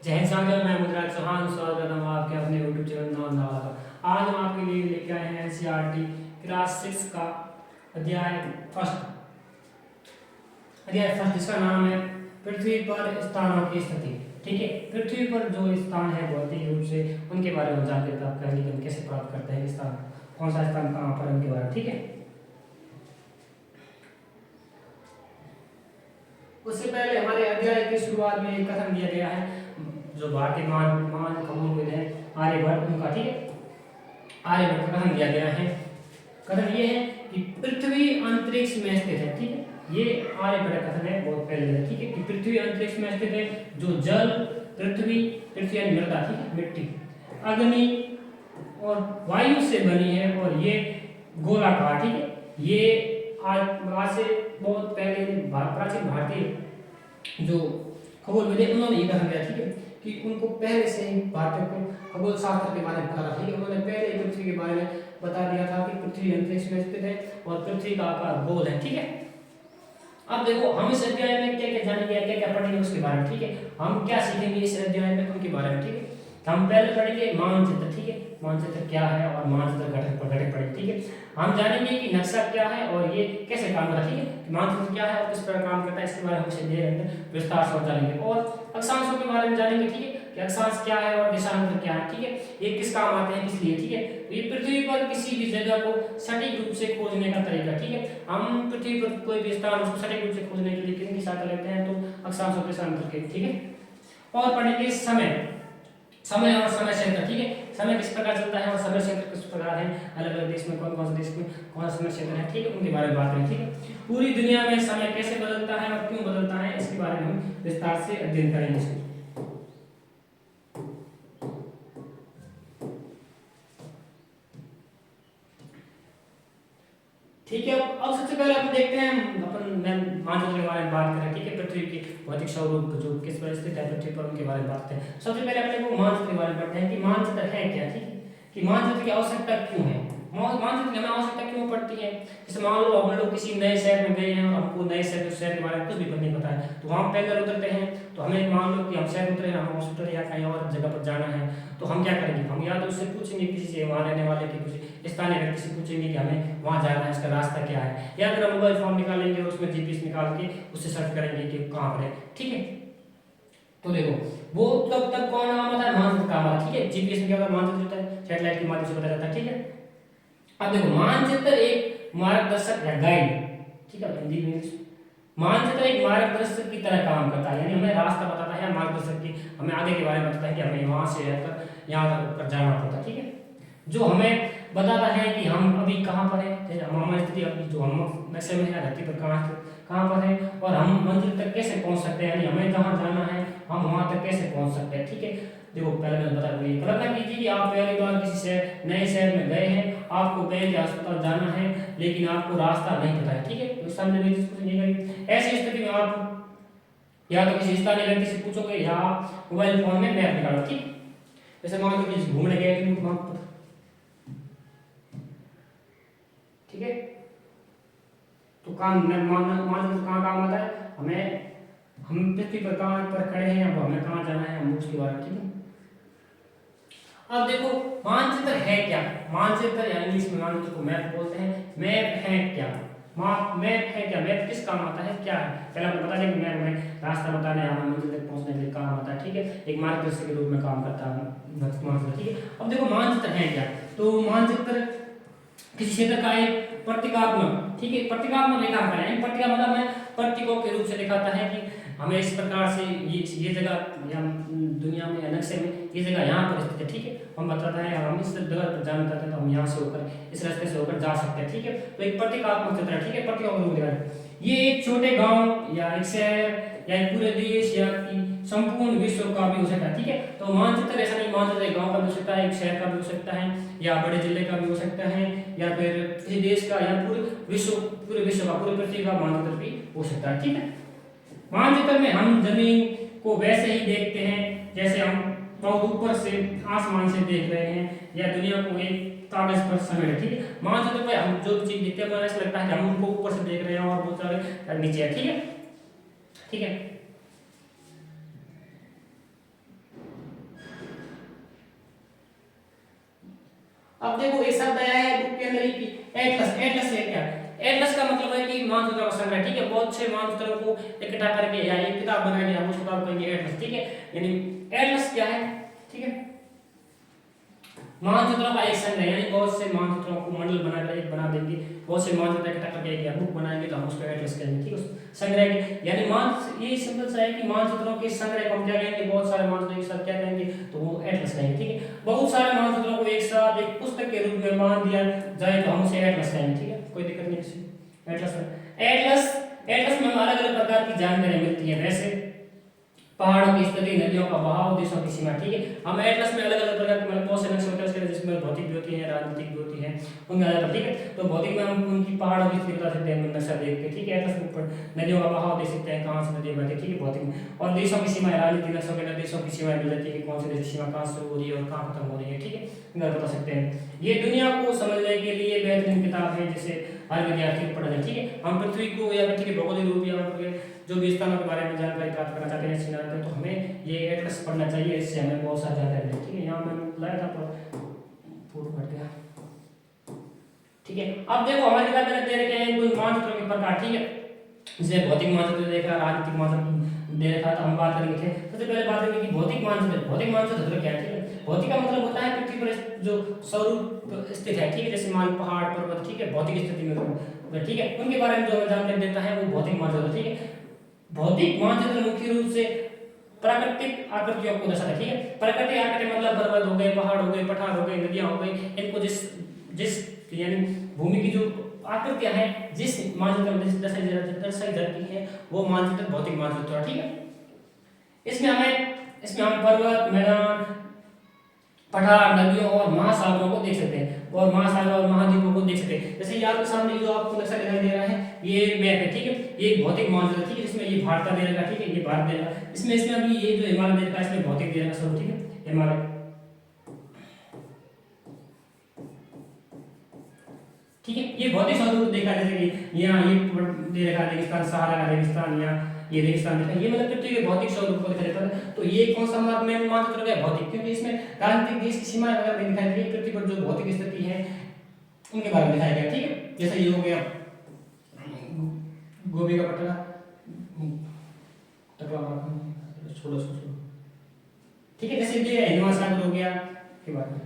जय हिंद सागर, मैं मुद्राज चौहान स्वागत हूँ आपके अपने यूट्यूब चैनल नाम नवा का। आज हम आपके लिए लेके आए हैं एनसीईआरटी क्लास 6 का अध्याय फर्स्ट जिसका नाम है पृथ्वी पर स्थानों की स्थिति। ठीक है, पृथ्वी पर जो स्थान है भौतिक रूप से उनके बारे में जानकारी प्राप्त करेंगे कि हम कैसे प्राप्त करते हैं, स्थान कौन सा स्थान कहाँ पर, उनके बारे में। ठीक है, उससे पहले हमारे अध्याय की शुरुआत में एक कथन दिया गया है जो भारतीय महान खगोलविद है आर्यभट्ट, उनका। ठीक है, आर्यभट्ट का कथन दिया गया है। कथन ये है कि पृथ्वी अंतरिक्ष में स्थित है। ठीक है, ये आर्यभट्ट का कथन है, बहुत पहले है। ठीक है, कि पृथ्वी अंतरिक्ष में स्थित है, जो जल, पृथ्वी यानी मृदा, ठीक है, मिट्टी, अग्नि और वायु से बनी है और ये गोलाकार। ठीक है, ये आज से बहुत पहले प्राचीन भारतीय जो खगोलविद है उन्होंने ये कथन दिया। ठीक है, कि उनको पहले से ही भारतीय को खगोल शास्त्र के बारे में पता था। ठीक है, उन्होंने पहले ही पृथ्वी के बारे में बता दिया था कि पृथ्वी अंतरिक्ष में स्थित है और पृथ्वी का आकार गोल है। ठीक है, अब देखो हम इस अध्याय में क्या क्या जानेंगे, क्या क्या पढ़ेंगे उसके बारे में। ठीक है, हम क्या सीखेंगे इस अध्याय में उनके बारे में। ठीक है, तो हम पहले पढ़ेंगे मानचित्र। ठीक है, मानचित्र क्या है और मानचित्र घटक पढ़ेंगे। ठीक है, हम जानेंगे कि नक्शा क्या है और ये कैसे काम करता है। ठीक है, मानचित्र क्या है और किस प्रकार काम करता है, इसके बारे में हम इसे विस्तार से जानेंगे और अक्षांशों के बारे में जानेंगे। ठीक है, कि अक्षांश क्या है और दिशांतर क्या है। ठीक है, ये किस काम आते हैं, किस लिए। ठीक है, तो ये पृथ्वी पर किसी भी जगह को सटीक रूप से खोजने का तरीका। ठीक है, हम पृथ्वी पर कोई भी स्थान उसको सटीक रूप से खोजने के लिए किन की सहायता लेते हैं, तो अक्षांशों के दिशांतर के। ठीक है, और पढ़ेंगे समय और समय क्षेत्र। ठीक है, समय किस प्रकार चलता है और समय क्षेत्र किस प्रकार है, अलग अलग देश में कौन सा देश में कौन सा समय क्षेत्र है। ठीक है, उनके बारे में बात करें। ठीक है, पूरी दुनिया में समय कैसे बदलता है और क्यों बदलता है, इसके बारे में हम विस्तार से अध्ययन करेंगे। ठीक है, अब सबसे पहले अपन देखते हैं मानचित्र के बारे में बात करें। ठीक है, पृथ्वी की भौतिक स्वरूप जो किस पर स्थित है पृथ्वी पर, उनके बारे में बात करते हैं। सबसे पहले अपने को मानचित्र के बारे में पढ़ते हैं कि मानचित्र है क्या। ठीक है, कि मानचित्र की आवश्यकता क्यों है, मानचित्र की हमें आवश्यकता क्यों पड़ती है। जैसे मान लो हम लोग किसी नए शहर में गए हैं और हमको नए शहर के बारे में कुछ भी नहीं पता है, तो वहाँ पैदल उतरते हैं, तो हमें मान लो कि हम शहर उतरे हैं, हम हॉस्पिटल या कहीं और जगह पर जाना है, तो हम क्या करेंगे, हम या तो उससे पूछेंगे किसी से, वहाँ रहने वाले के किसी स्थानीय व्यक्ति से पूछेंगे कि हमें वहाँ जाना है, इसका रास्ता क्या है, या फिर हम मोबाइल फोन निकालेंगे और उसमें जीपीएस निकाल के उससे सर्च करेंगे कि कहाँ पर है। ठीक है, तो देखो वो तब कौन काम आता है, मानचित्र काम आता है। ठीक है, जीपीएस में क्या होता है, मानचित्र होता है, सैटेलाइट के माध्यम से पता चलता है। ठीक है, अब देखो मानचित्र एक मार्गदर्शक है, गाइड। ठीक है, हिंदी में मानचित्र एक मार्गदर्शक की तरह काम करता है, यानी हमें रास्ता बताता है, मार्गदर्शक की हमें आगे के बारे में बताता है कि हमें वहां से रहकर यहाँ तक जाना पड़ता है। ठीक है, जो हमें बताता है कि हम अभी कहाँ पर है, जैसे हमारी स्थिति अभी जो हम नक्शे में है धरती पर कहाँ पर है और हम मंजिल तक कैसे पहुंच सकते हैं, यानी हमें जहाँ जाना है हम वहां तक कैसे पहुंच सकते हैं। ठीक है, देखो पहले मैंने बता दिया, कल्पना कीजिए कि आप पहली बार किसी नए शहर में गए हैं, आपको बैंक या अस्पताल जाना है लेकिन आपको रास्ता नहीं पता है। ठीक है, तो सामने भी कुछ नहीं करेंगे, ऐसी स्थिति में आप या तो किसी स्थानीय व्यक्ति से पूछोगे या मोबाइल फोन में मैप निकालो। ठीक, जैसे मान लो कि घूमने गए थे वहां, ठीक है, तो काम मान कहाँ काम आता है, हमें हम पृथ्वी पर कहाँ पर खड़े हैं, अब हमें कहाँ जाना है, हम उसके बारे में। ठीक है, अब देखो मानचित्र है क्या, मानचित्र या इंग्लिश में मानचित्र को मैप बोलते हैं। मैप है क्या, मैप है क्या, मैप किस काम आता है, क्या है, पहले आपको बता दें कि मैप में रास्ता बताने या मंजिल तक पहुंचने के लिए काम आता है। ठीक है, एक मार्गदर्शक के रूप में काम करता है मानचित्र। ठीक है, अब देखो मानचित्र है क्या, तो मानचित्र किसी क्षेत्र का एक प्रतीकात्मक, ठीक है, प्रतीकात्मक रेखांकन है। पट्टिका मतलब हमें प्रतीकों के रूप से दिखाता है कि हमें इस प्रकार से ये जगह या दुनिया में या नक्शे में ये जगह यहाँ पर स्थित है। ठीक है, हम बताता है हम इस जगह पर जाना चाहते हैं तो हम यहाँ से होकर इस रास्ते से होकर जा सकते हैं। ठीक है, तो एक प्रतीकात्मक चित्र है। ठीक है, प्रतीकों का रूप दिखाता है। ये एक छोटे गांव या एक शहर या एक पूरे देश या संपूर्ण विश्व का भी हो सकता है। ठीक है, तो मानचित्र ऐसा नहीं, मानचित्र एक गांव का भी हो सकता है, एक शहर का भी हो सकता है, या बड़े जिले का भी हो सकता है, या फिर किसी देश का, या पूरे विश्व का, पूरी पृथ्वी का मानचित्र भी हो सकता है। ठीक है, मानचित्र में हम जमीन को वैसे ही देखते हैं जैसे हम बहुत ऊपर से आसमान से देख रहे हैं या दुनिया को एक कागज पर समेट। ठीक है, मानचित्र पे हम जो चीज देखते हैं ऐसा लगता है कि हम उनको ऊपर से देख रहे हैं और बहुत सारे नीचे है। ठीक है, ठीक है, अब देखो एक शब्द आया है बुक के अंदर ही कि एटलस। एटलस है क्या? एटलस का मतलब है कि मानचित्रों का संग्रह, ठीक है, बहुत से मानचित्रों को इकट्ठा करके या एक किताब बनाएंगे, हम उस किताब को कहेंगे एटलस, ठीक है। यानी एटलस क्या है, ठीक है, मानचित्रों का एक संग्रह, यानी बहुत से मानचित्रों को मंडल बनाकर एक बना देंगे, बहुत से मानचित्र इकट्ठा करके एक बुक बनाएंगे तो हम उसको एटलस कहेंगे, ठीक है। संग्रह के यानी मान ये सिंपल सा है कि मानचित्रों के संग्रह को हम क्या कहेंगे, बहुत सारे मानचित्रों के साथ क्या कहेंगे, तो वो एटलस कहेंगे, ठीक है। बहुत सारे मानचित्रों को एक साथ एक पुस्तक के रूप में मान दिया जाए तो हम उसे एटलस कहेंगे, ठीक है, कोई दिक्कत नहीं किसी एटलस में। एटलस एटलस में अलग अलग प्रकार की जानकारी मिलती है, वैसे पहाड़ों की स्थिति, नदियों का बहाव, देशों की सीमा, ठीक है। हम एटलस में अलग अलग प्रकार के मतलब बहुत से नक्शे होते हैं जिसमें भौतिक भी होती है, राजनीतिक भी होती है, उनमें अलग, ठीक है। तो भौतिक में हम उनकी पहाड़ों की स्थिति बता सकते हैं नक्शा देख के, ठीक है। एटलस के ऊपर नदियों का बहाव देख सकते हैं, कहाँ से नदी बहती है, ठीक है, भौतिक में। और देशों की सीमा, राजनीतिक नक्शों के अंदर देशों की सीमाएं मिल जाती है कि कौन से देश की सीमा कहाँ शुरू हो रही है और कहाँ खत्म हो रही है, ठीक है, इधर बता सकते हैं। ये दुनिया को समझने के लिए बेहतरीन किताब है जिसे हर विद्यार्थी को पढ़ना, ठीक है। हम पृथ्वी को या पृथ्वी के भौगोलिक रूप या जो भी स्थानों के बारे में जानकारी प्राप्त करना चाहते हैं सीखना चाहते हैं तो हमें ये एटलस पढ़ना चाहिए, इससे हमें बहुत सारी जानकारी मिलेगी, ठीक है। यहाँ मैंने लाया था पर फोटो कट गया, ठीक है। अब देखो हमारी किताब में दे रखे हैं कुछ मानचित्रों के प्रकार, ठीक है। जैसे भौतिक मानचित्र देखा, राजनीतिक मानचित्र दे रखा था, हम बात करेंगे थे। सबसे पहले बात करेंगे कि भौतिक मानचित्र। भौतिक मानचित्र क्या है, ठीक है। भौतिक का मतलब होता है पृथ्वी पर जो स्वरूप स्थित है, ठीक है, जैसे मान पहाड़ पर्वत, ठीक है, भौतिक स्थिति में, ठीक है, उनके बारे में जो जानकारी देता है वो भौतिक मानचित्र, ठीक है। भौतिक मानचित्र मुख्य रूप से प्राकृतिक आकृतियों को दर्शाता है, ठीक है। प्राकृतिक आकृति मतलब पर्वत हो गए, पहाड़ हो गए, पठार हो गए, नदियां हो गई, इनको जिस जिस यानी भूमि की जो आकृतियां हैं जिस मानचित्र में दर्शाई जाती है वो मानचित्र भौतिक मानचित्र, ठीक है। इसमें हम पर्वत, मैदान, पठार, नदियों और महासागरों को देख सकते हैं और महासागर और महाद्वीपों को देख सकते हैं। जैसे ये आपके सामने जो आपको नक्शा दिखाई दे रहा है ये मैप है, ठीक है, ये एक भौतिक मानचित्र, ठीक है, जिसमें ये भारत का दे रखा, ठीक है, ये भारत दे रखा, इसमें अभी ये जो हिमालय दे रखा है इसमें भौतिक दे रखा स्वरूप, ठीक है, हिमालय, ठीक है, ये भौतिक स्वरूप देखा। जैसे कि यहाँ ये दे रखा रेगिस्तान, सहारा का रेगिस्तान, यहाँ ये रेगिस्तान देखा, ये मतलब पृथ्वी के भौतिक स्वरूप को दिखा देता है। तो ये कौन सा मानचित्र है, भौतिक, क्योंकि इसमें राजनीतिक देश की सीमाएं वगैरह नहीं दिखाई गई, पृथ्वी पर जो भौतिक स्थिति है उनके बारे में दिखाया गया, ठीक है। जैसे ये हो गया गोभी का पटरा, छोड़ो, ठीक है, जैसे ये हिंद महासागर हो गया के बारे में,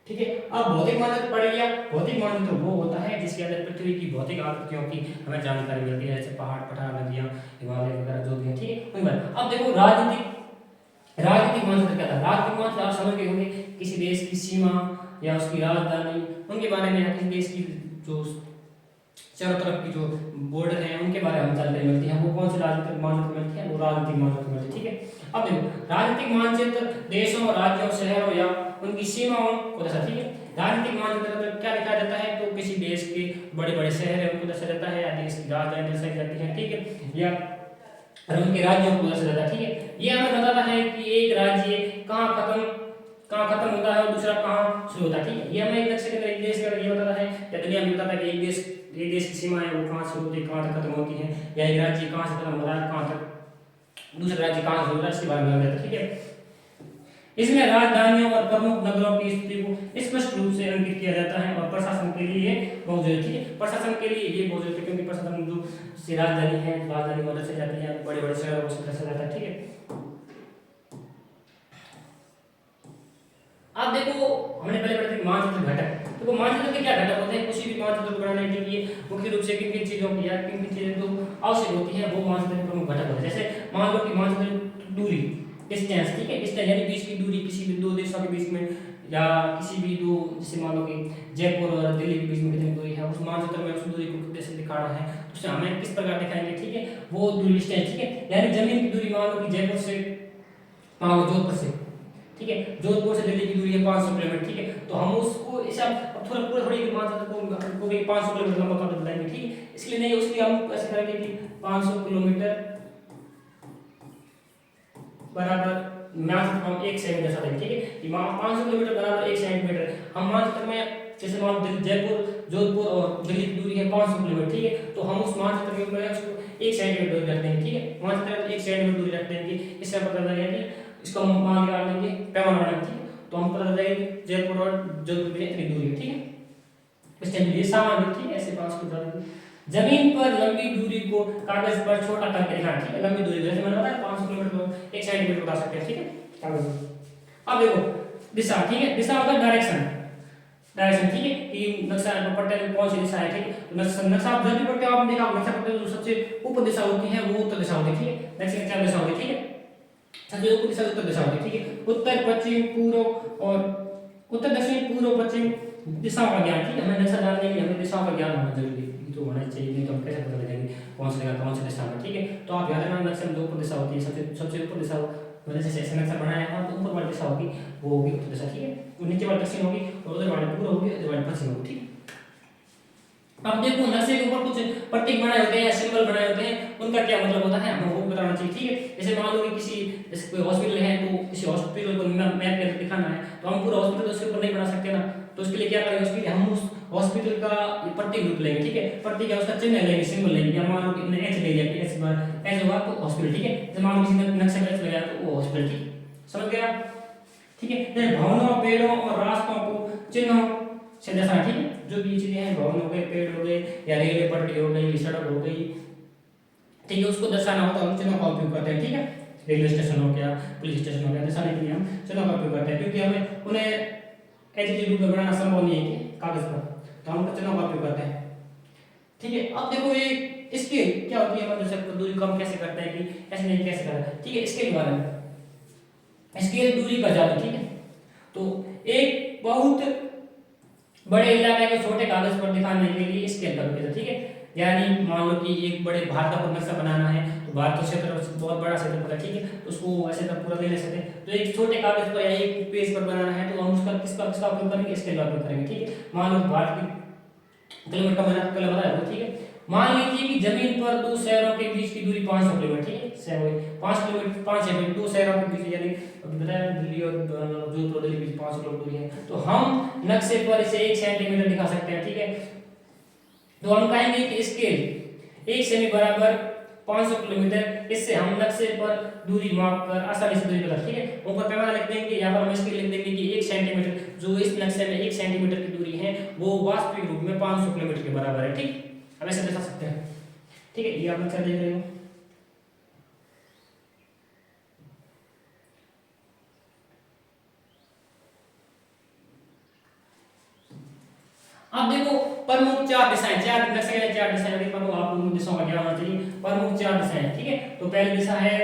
ठीक है। अब भौतिक मानचित्र पढ़ लिया। भौतिक मानचित्र वो होता है जिसके अंदर पृथ्वी की भौतिक आकृतियों की हमें जानकारी मिलती है, जैसे पहाड़, पठार, नदियां, हिमालय वगैरह जो भी है, ठीक है। अब देखो राजनीतिक मानचित्र क्या था। राजनीतिक मानचित्र आप समझ गए होंगे, किसी देश की सीमा या उसकी राजधानी उनके बारे में, किसी देश की जो चारों तरफ की जो बॉर्डर है उनके बारे में जानकारी मिलती है। वो कौन से राजनीतिक मानचित्र मिलती है, वो राजनीतिक मानचित्र मिलती है, ठीक है। अब देखो राजनीतिक मानचित्र देशों, राज्यों, शहरों या उनकी सीमाओं को दर्शाता है, ठीक है। राजनीतिक मानचित्र में क्या दिखाया जाता है, तो किसी देश के बड़े बड़े शहर है उनको दर्शाया जाता है, या देश की राजधानी दर्शाई जाती है, ठीक है, या उनके राज्यों को दर्शाया जाता है, ठीक है। ये हमें बताता है कि एक राज्य कहाँ खत्म होता है और दूसरा कहाँ शुरू होता है, ठीक है। ये हमें एक नक्शे के अंदर एक देश के अंदर ये बताता है, या दुनिया में बताता है कि एक देश की सीमा है वो कहाँ शुरू होती है, कहाँ तक खत्म होती है, या एक राज्य कहाँ से खत्म हो रहा है, कहाँ तक दूसरा राज्य कहाँ से शुरू हो रहा है, इसके बारे में बताता है, ठीक है। इसमें राजधानियों और प्रमुख नगरों की स्थिति को स्पष्ट रूप से अंकित किया जाता है और प्रशासन के लिए ये बहुत जरूरी, ठीक है। प्रशासन के लिए ये बहुत जरूरी, क्योंकि प्रशासन जो से राजधानी है, राजधानी मदद से जाती है, बड़े बड़े शहरों से दर्शाया जाता है, ठीक है। अब देखो हमने पहले पढ़ा था मानचित्र घटक। तो मानचित्र के क्या घटक होते हैं, किसी भी मानचित्र को बनाने के लिए मुख्य रूप से किन किन चीजों की या किन किन चीजें जो आवश्यक होती है वो मानचित्र के प्रमुख घटक होते हैं। जैसे मान लो कि मानचित्र दूरी, डिस्टेंस, ठीक है, डिस्टेंस यानी बीच की दूरी, किसी भी दो देशों के बीच में या किसी भी दो, जैसे मान लो कि जयपुर और दिल्ली के बीच में कितनी दूरी है, उस मानचित्र में उस दूरी को कैसे दिखाना है, तो उसे हमें किस प्रकार दिखाएंगे, ठीक है, वो दूरी डिस्टेंस, ठीक है। यानी जमीन की दूरी मान लो कि जयपुर से जोधपुर से, ठीक है, जोधपुर से दिल्ली की दूरी है 500 किलोमीटर, ठीक है। तो हम उसको ऐसा थोड़ा पूरा थोड़ी मानचित्र को 500 किलोमीटर लंबा कर बताएंगे, ठीक है। इसलिए नहीं, उसके लिए हम ऐसे करेंगे कि 500 किलोमीटर बराबर मानचित्र हम 1 सेकंड जैसा देंगे, ठीक है, कि 500 किलोमीटर बराबर 1 सेंटीमीटर। हम मानचित्र में जैसे मान जयपुर, जोधपुर और दिल्ली की दूरी है 500 किलोमीटर, ठीक है, तो हम उस मानचित्र के ऊपर उसको 1 सेंटीमीटर दूरी रख देंगे, ठीक है। मानचित्र में 1 सेंटीमीटर दूरी रख देंगे, इससे पता चल जाएगा कि इसको हम मान निकाल लेंगे पैमाना बना के, तो हम पता लगाएंगे जयपुर और जोधपुर में इतनी दूरी है, ठीक है। इस टाइम ये सामान है, ठीक है, ऐसे 5 को डाल देंगे। जमीन पर लंबी दूरी को कागज पर छोटा करके दिखाना, ठीक है। लंबी दूरी जैसे मैंने बताया 500 किलोमीटर को 1 सेंटीमीटर बता सकते हैं, ठीक है, कागज पर। अब देखो दिशा, ठीक है, दिशा मतलब डायरेक्शन, डायरेक्शन, ठीक है, कि नक्शा पट्टे में कौन सी दिशा है, ठीक है। नक्शा आप जब भी पढ़ते हो आपने देखा नक्शा पट्टे में जो सबसे ऊपर दिशा होती है वो उत्तर दिशा होती है, ठीक है। नक्शे की 4 दिशा होती है, ठीक है। सबसे ऊपर दिशा उत्तर दिशा होती है, ठीक है। उत्तर पश्चिम पूर्व और उत्तर दक्षिण पूर्व पश्चिम दिशाओं का ज्ञान, ठीक है। हमें नक्शा जानने के लिए हमें दिशाओं का ज्ञान होना जरूरी है, तो होना चाहिए, नहीं तो हम कैसे पता लगाएंगे कौन सी जगह कौन सी दिशा में, ठीक है। तो आप याद रखना नक्शे में जो ऊपर दिशा होती है सबसे ऊपर दिशा मतलब जैसे ऐसे नक्शा बनाया है तो ऊपर वाली दिशा होगी वो होगी उत्तर दिशा, ठीक है। और नीचे वाली दक्षिण होगी और उधर वाली पूर्व होगी, उधर वाली पश्चिम होगी, ठीक है। अब देखो नक्शे के ऊपर कुछ प्रतीक बनाए होते हैं या सिंबल बनाए होते हैं, उनका क्या मतलब होता है हमें वो बताना चाहिए, ठीक है। जैसे मान लो कि किसी जैसे कोई हॉस्पिटल है तो किसी हॉस्पिटल को मैप करके दिखाना है तो हम पूरा हॉस्पिटल उसके ऊपर नहीं बना सकते ना, तो उसके लिए क्या करेंगे, उसके लिए हम उस हॉस्पिटल का प्रतीक रूप लेंगे, ठीक है। प्रतीक है उसका चिन्ह लेंगे, सिंबल लेंगे। या मान लो कि एच ले लिया कि एच बार एच होगा तो हॉस्पिटल, ठीक है। जैसे मान लो किसी ने नक्शे में एच लगाया तो वो हॉस्पिटल, ठीक है, समझ गया, ठीक है। भवनों पेड़ों और रास्तों को चिन्हों से दर्शाना, ठीक है। जो भी चीजें हैं भवन हो गए, पेड़ हो गए या रेलवे पटरी हो गई, सड़क हो गई, ठीक है, उसको दर्शाना होता है हम चिन्हों का उपयोग करते हैं, ठीक है। रेलवे स्टेशन हो गया, पुलिस स्टेशन हो गया, दर्शाने के लिए हम चिन्हों का उपयोग करते हैं, क्योंकि हमें उन्हें एचडी रूप में बनाना संभव नहीं है कि कागज पर, तो हम चिन्हों का उपयोग करते हैं, ठीक है। अब देखो ये स्केल क्या होती है, मतलब जैसे दूरी को हम कैसे करते हैं कि ऐसे नहीं कैसे करते हैं, ठीक है। स्केल के बारे में, स्केल दूरी का जादू, ठीक है। तो एक बहुत बड़े इलाके को छोटे कागज पर दिखाने के लिए स्केल का उपयोग, ठीक है। यानी मान लो कि एक बड़े भारत का नक्शा बनाना है तो भारत का क्षेत्र बहुत बड़ा क्षेत्र है, ठीक है, तो उसको ऐसे तक पूरा नहीं ले सकते, तो एक छोटे कागज पर या एक पेज पर बनाना है तो हम उसका किसका उपयोग करेंगे, स्केल का उपयोग करेंगे, ठीक है। मान लो भारत की किलोमीटर का मैंने आपको पहले बताया था, ठीक है। मान लीजिए कि जमीन पर दो शहरों के बीच की दूरी 500 किलोमीटर, ठीक है, 5 किलोमीटर 5 है दो शहरों के बीच, यानी अभी बताया दिल्ली और जोधपुर दिल्ली के बीच 500 किलोमीटर दूरी है, तो हम नक्शे पर इसे 1 सेंटीमीटर दिखा सकते हैं, ठीक है। तो हम कहेंगे कि स्केल 1 सेमी बराबर 500 किलोमीटर, इससे हम नक्शे पर दूरी माप कर आसानी से दूरी पता, ठीक है। ऊपर पैमाना लिख देंगे, यहाँ पर हम स्केल लिख देंगे कि 1 सेंटीमीटर, जो इस नक्शे में 1 सेंटीमीटर की दूरी है वो वास्तविक रूप में 500 किलोमीटर के बराबर है, ठीक, हम ऐसे दिखा सकते हैं, ठीक है। ये आप नक्शा देख रहे हो, अब देखो प्रमुख 4 दिशाएं, 4 नक्शे के 4 दिशाएं, अभी प्रमुख आपको दिशाओं का ज्ञान होना चाहिए। प्रमुख 4 दिशाएं, ठीक है। तो पहली दिशा है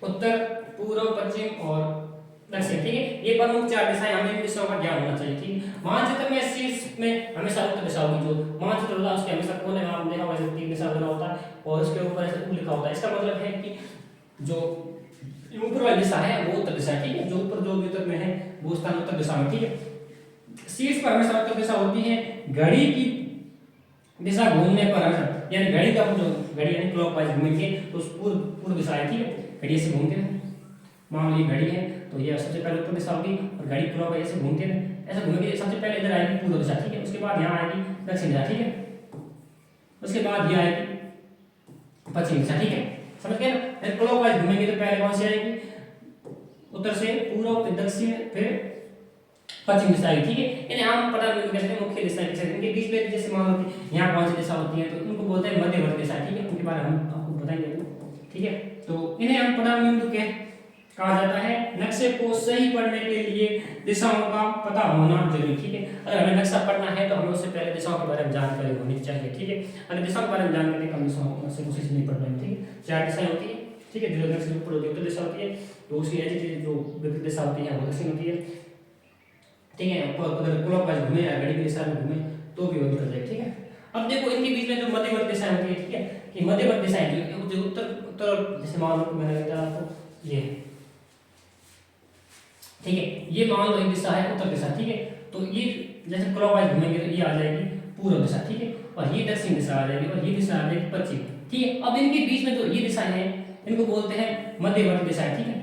उत्तर, पूर्व, पश्चिम और दक्षिण, ठीक है। ये प्रमुख 4 दिशाएं, हमें इन दिशाओं का ज्ञान होना चाहिए, ठीक है। मानचित्र में शीर्ष में हमेशा उत्तर दिशा होगी, जो मानचित्र होता है उसके हमेशा कोने में आपने देखा होगा ऐसे 3 दिशा बना होता है और उसके ऊपर ऐसे उ लिखा होता है, इसका मतलब है कि जो ऊपर वाली दिशा है वो उत्तर दिशा है, ठीक है। जो ऊपर जो भी उत्तर में है वो स्थान उत्तर दिशा में, ठीक है। शीर्ष पर हमेशा उत्तर दिशा होती है, घड़ी की दिशा घूमने पर हमेशा, यानी घड़ी का जो घड़ी यानी क्लॉकवाइज घूमेंगे तो पूर्व दिशा है, ठीक है। घड़ी से घूमते हैं, मान ली घड़ी है तो ये सबसे पहले उत्तर दिशा होगी और घड़ी क्लॉकवाइज ऐसे घूमते हैं, ऐसे घूमेंगे, सबसे पहले इधर आएगी पूर्व दिशा, ठीक है। उसके बाद यहाँ आएगी दक्षिण दिशा, ठीक है। उसके बाद ये आएगी पश्चिम दिशा, ठीक है, समझ गए ना। क्लॉकवाइज घूमेंगे तो पहले कौन सी आएगी, उत्तर से पूर्व, फिर दक्षिण, फिर पश्चिम दिशा आएगी, ठीक है। इन्हें हम पता नहीं कैसे मुख्य दिशा कह सकते हैं, इनके बीच में जैसे मान लो कि यहाँ कौन सी दिशा होती है तो उनको बोलते हैं मध्यवर्ती दिशा, ठीक है। उनके बारे में हम आपको बताएंगे, ठीक है। तो इन्हें हम प्रधान बिंदु कहा जाता है। नक्शे को सही पढ़ने के लिए दिशाओं का पता होना जरूरी, ठीक है। अगर हमें नक्शा पढ़ना है तो हमें उससे पहले दिशाओं के बारे में जानकारी होनी चाहिए, ठीक है। अगर दिशाओं के बारे में जानकारी कम दिशाओं से कोशिश नहीं पढ़ पाएंगे, ठीक है। 4 दिशाएं होती है, ठीक है। जो नक्शे ऊपर होती है उत्तर दिशा होती है, तो उसकी ऐसी जो विपरीत दिशा होती है वो दक्षिण होती है, ठीक है। अगर क्लॉकवाइज घूमे या घड़ी की दिशा में घूमे तो भी वो निकल जाए, ठीक है। अब देखो इनके बीच में जो मध्यवर्ती दिशाएं होती है, ठीक है, कि मध्यवर्ती दिशाएं जो उत्तर जैसे मान लो मैंने बताया आपको ये, ठीक है, ये मान लो एक दिशा है उत्तर दिशा, ठीक है। तो ये जैसे क्लॉकवाइज घूमेंगे तो ये आ जाएगी पूर्व दिशा, ठीक है, और ये दक्षिण दिशा आ जाएगी और ये दिशा आ जाएगी पश्चिम, ठीक है। अब इनके बीच में जो ये दिशाएं हैं इनको बोलते हैं मध्यवर्ती दिशाएं, ठीक है,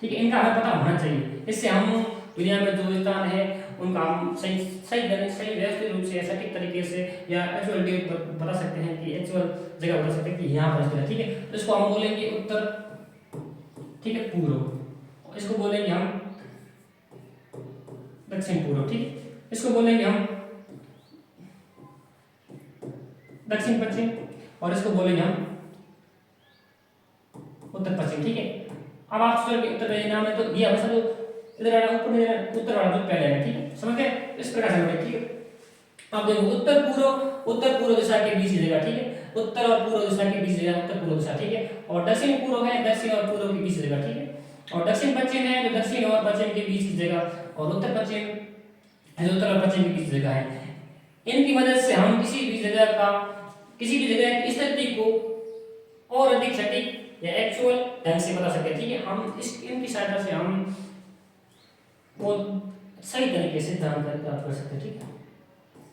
ठीक है। इनका हमें पता होना चाहिए, इससे हम दुनिया में जो स्थान है उनका हम सही व्यवस्थित रूप से सटीक तरीके से या एक्चुअल डेट बता सकते हैं कि एक्चुअल जगह बता सकते हैं कि यहाँ पर स्थित है, ठीक है। तो इसको हम बोलेंगे उत्तर ठीक है, पूर्व, इसको बोलेंगे हम दक्षिण पूर्व, ठीक है, इसको बोलेंगे हम दक्षिण पश्चिम, और इसको बोलेंगे हम उत्तर पश्चिम, ठीक है। अब आप सोचोगे उत्तर का नाम है, तो ये हमेशा तो इधर वाला ऊपर में उत्तर वाला जो पहले है, ठीक है, समझ गए, इस प्रकार से होगा, ठीक है। अब देखो उत्तर पूर्व दिशा के बीच की जगह, ठीक है, उत्तर और पूर्व दिशा के बीच जगह उत्तर पूर्व दिशा, ठीक है, और दक्षिण पूर्व है दक्षिण और पूर्व के बीच जगह, ठीक है, और दक्षिण पश्चिम है तो दक्षिण और पश्चिम के बीच की जगह, और उत्तर पश्चिम है जो उत्तर और पश्चिम के बीच जगह है। इनकी मदद से हम किसी भी जगह की स्थिति को और अधिक सटीक या एक्चुअल ढंग से बता सकते हैं, ठीक है। हम इनकी सहायता से हम वो सही तरीके से जानकारी प्राप्त कर सकते हैं, ठीक है,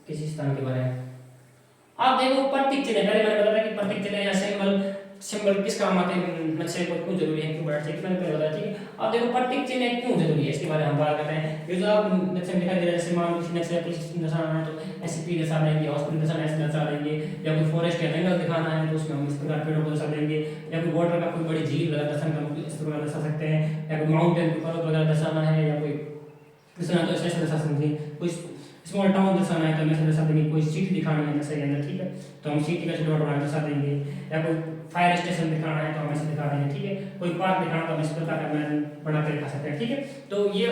किसी स्थान के बारे में। आप देखो प्रतीक चिन्ह, पहले मैंने बताया कि प्रतीक चिन्ह या सिंबल किस काम आते हैं, नक्शे को क्यों जरूरी है, क्यों बड़ा ठीक मैंने पहले बताया, ठीक है। अब देखो प्रतीक चिन्ह क्यों जरूरी है, इसके बारे में हम बात करते हैं। ये जो आप नक्शे में दिखाई दे रहा है, जैसे मान लो किसी नक्शे पर निशान है तो एसपी निशान देंगे, हॉस्पिटल निशान ऐसे दर्शा देंगे, या कोई फॉरेस्ट या जंगल दिखाना है तो उसमें हम इस प्रकार पेड़ों को दर्शा देंगे, या कोई वाटर का कोई बड़ी झील वगैरह दर्शन करना इस प्रकार दर्शा सकते हैं, या कोई माउंटेन पर्वत वगैरह दर्शाना है, या कोई किसी तो ऐसे दर्शा सकते हैं, कोई स्मॉल टाउन दर्शाना है तो हम ऐसे दर्शा देंगे, कोई सिटी दिखाना है नक्शे के अंदर, ठीक है, तो हम सिटी का छोटा बड़ा दर्शा देंगे, या कोई फायर स्टेशन दिखाना है तो हम ऐसे दिखा देंगे, ठीक है, कोई पार्क दिखाना तो हम इस प्रकार का मैन बना कर दिखा सकते हैं, ठीक है। तो ये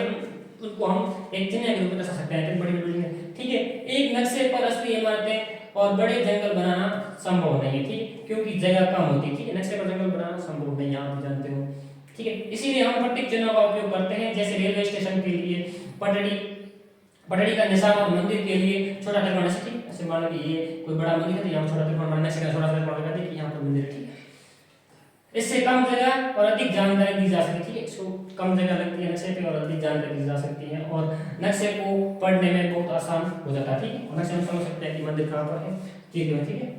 उनको हम एक चिन्ह के रूप में दर्शा सकते हैं, बड़ी बिल्डिंग है, ठीक है। एक नक्शे पर असली इमारतें और बड़े जंगल बनाना संभव नहीं है, ठीक है, क्योंकि जगह कम होती है, ठीक है, नक्शे पर जंगल बनाना संभव नहीं है, आप भी जानते हो, ठीक है। इसीलिए हम प्रतीक चिन्हों का उपयोग करते हैं, जैसे रेलवे स्टेशन के लिए पटड़ी का निशान, और मंदिर के लिए छोटा त्रिकोण, ठीक है, ऐसे मान लो कि ये कोई बड़ा मंदिर है तो यहाँ छोटा त्रिकोण बनाने से छोटा त्रिकोण लगा दें कि यहाँ पर मंदिर है, ठीक है। इससे कम जगह और अधिक जानकारी दी जा सकती है, ठीक है, इसको कम जगह लगती है नक्शे पे और अधिक जानकारी दी जा सकती है, और नक्शे को पढ़ने में बहुत आसान हो जाता है, ठीक है, और नक्शे में समझ सकते हैं कि मंदिर कहाँ पर है, ठीक है।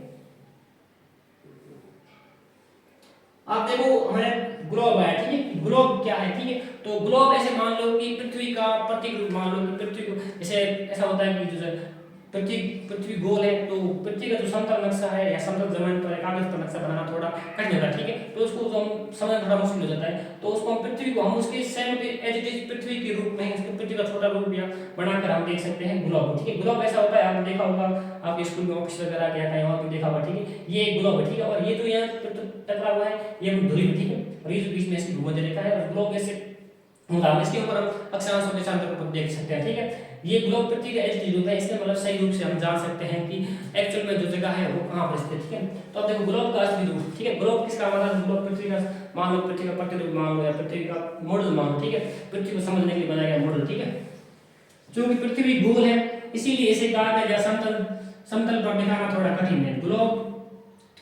आप देखो हमारे ग्लोब है, ठीक है, ग्लोब क्या है, ठीक है, तो ग्लोब ऐसे मान लो कि पृथ्वी का प्रतीक रूप मान लो कि पृथ्वी को जैसे ऐसा होता है कि जो पृथ्वी गोल है तो पृथ्वी का जो समतल नक्शा है या समतल जमीन पर कागज पर नक्शा बनाना थोड़ा कठिन होता है, ठीक है, तो उसको जो हम समझना थोड़ा मुश्किल हो जाता है, तो उसको हम पृथ्वी को हम उसके सेम एज इट इज पृथ्वी के रूप में उसको पृथ्वी का छोटा रूप या बनाकर हम देख सकते हैं ग्लोब, ठीक है। ग्लोब ऐसा होता है, आपने देखा होगा आपके स्कूल में ऑफिस वगैरह क्या कहीं और भी देखा होगा, ठीक है, ये ग्लोब है, ठीक है, और ये जो यहाँ टकरा हुआ है ये धुरी, ठीक है, और ये जो बीच में इसकी भूमध्य रेखा है, और ग्लोब ऐसे होगा, इसके ऊपर हम अक्षांश और देशांतर को देख सकते हैं, ठीक है। ये ग्लोब पृथ्वी का एज होता है, इसका मतलब सही रूप से हम जान सकते हैं कि एक्चुअल में जो जगह है वो कहां पर स्थित है, ठीक है। तो अब देखो ग्लोब का असली रूप, ठीक है, ग्लोब किसका मतलब, ग्लोब पृथ्वी का मान लो, पृथ्वी का प्रतिरूप मान लो, या पृथ्वी का मॉडल मान लो, ठीक है, पृथ्वी को समझने के लिए बनाया गया मॉडल, ठीक है। क्योंकि पृथ्वी गोल है इसीलिए इसे कागज या समतल पर दिखाना थोड़ा कठिन है। ग्लोब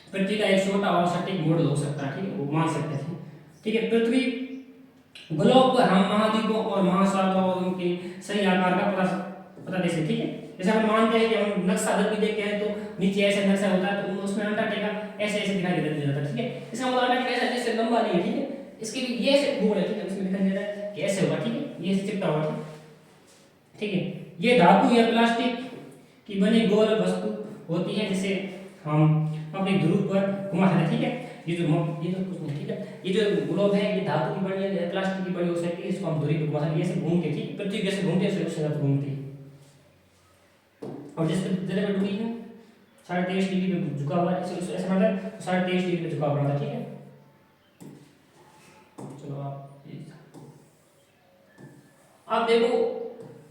पृथ्वी का एक छोटा और सटीक मॉडल हो सकता है, ठीक है, वो मान सकते हैं, ठीक है। पृथ्वी ग्लोब पर हम महाद्वीपों और महासागरों और उनके सही आकार का पता दे सकते, ठीक है। जैसे हम मानते हैं कि हम नक्शा अगर भी देखते हैं तो नीचे ऐसे नक्शा होता है तो उसमें अंटार्कटिका ऐसे ऐसे दिखाई देता है, ठीक है, इसका मतलब अंटार्कटिका ऐसा जैसे लंबा नहीं है, ठीक है, इसके भी ये ऐसे गोल है, ठीक है, इसमें दिखाई दे रहा है कि ऐसे होगा, ठीक है, ये ऐसे चिपटा हुआ, ठीक है। ये धातु या प्लास्टिक की बनी गोल वस्तु होती है जिसे हम अपने ध्रुव पर घुमा सकते हैं, ठीक है। ये जो कुछ नहीं, ठीक है, ये जो ग्लोब है ये धातु की बनी है, प्लास्टिक की बनी हो सकती है, इसको हम धुरी पर घुमा सकते हैं, ये से घूम के, ठीक है, पृथ्वी कैसे घूमती है उससे ज्यादा घूमती है, और जिस जगह पे डूबी है 23.5 डिग्री पे झुका हुआ है, ऐसा मतलब 23.5 डिग्री पे झुका हुआ है, ठीक है। चलो आप देखो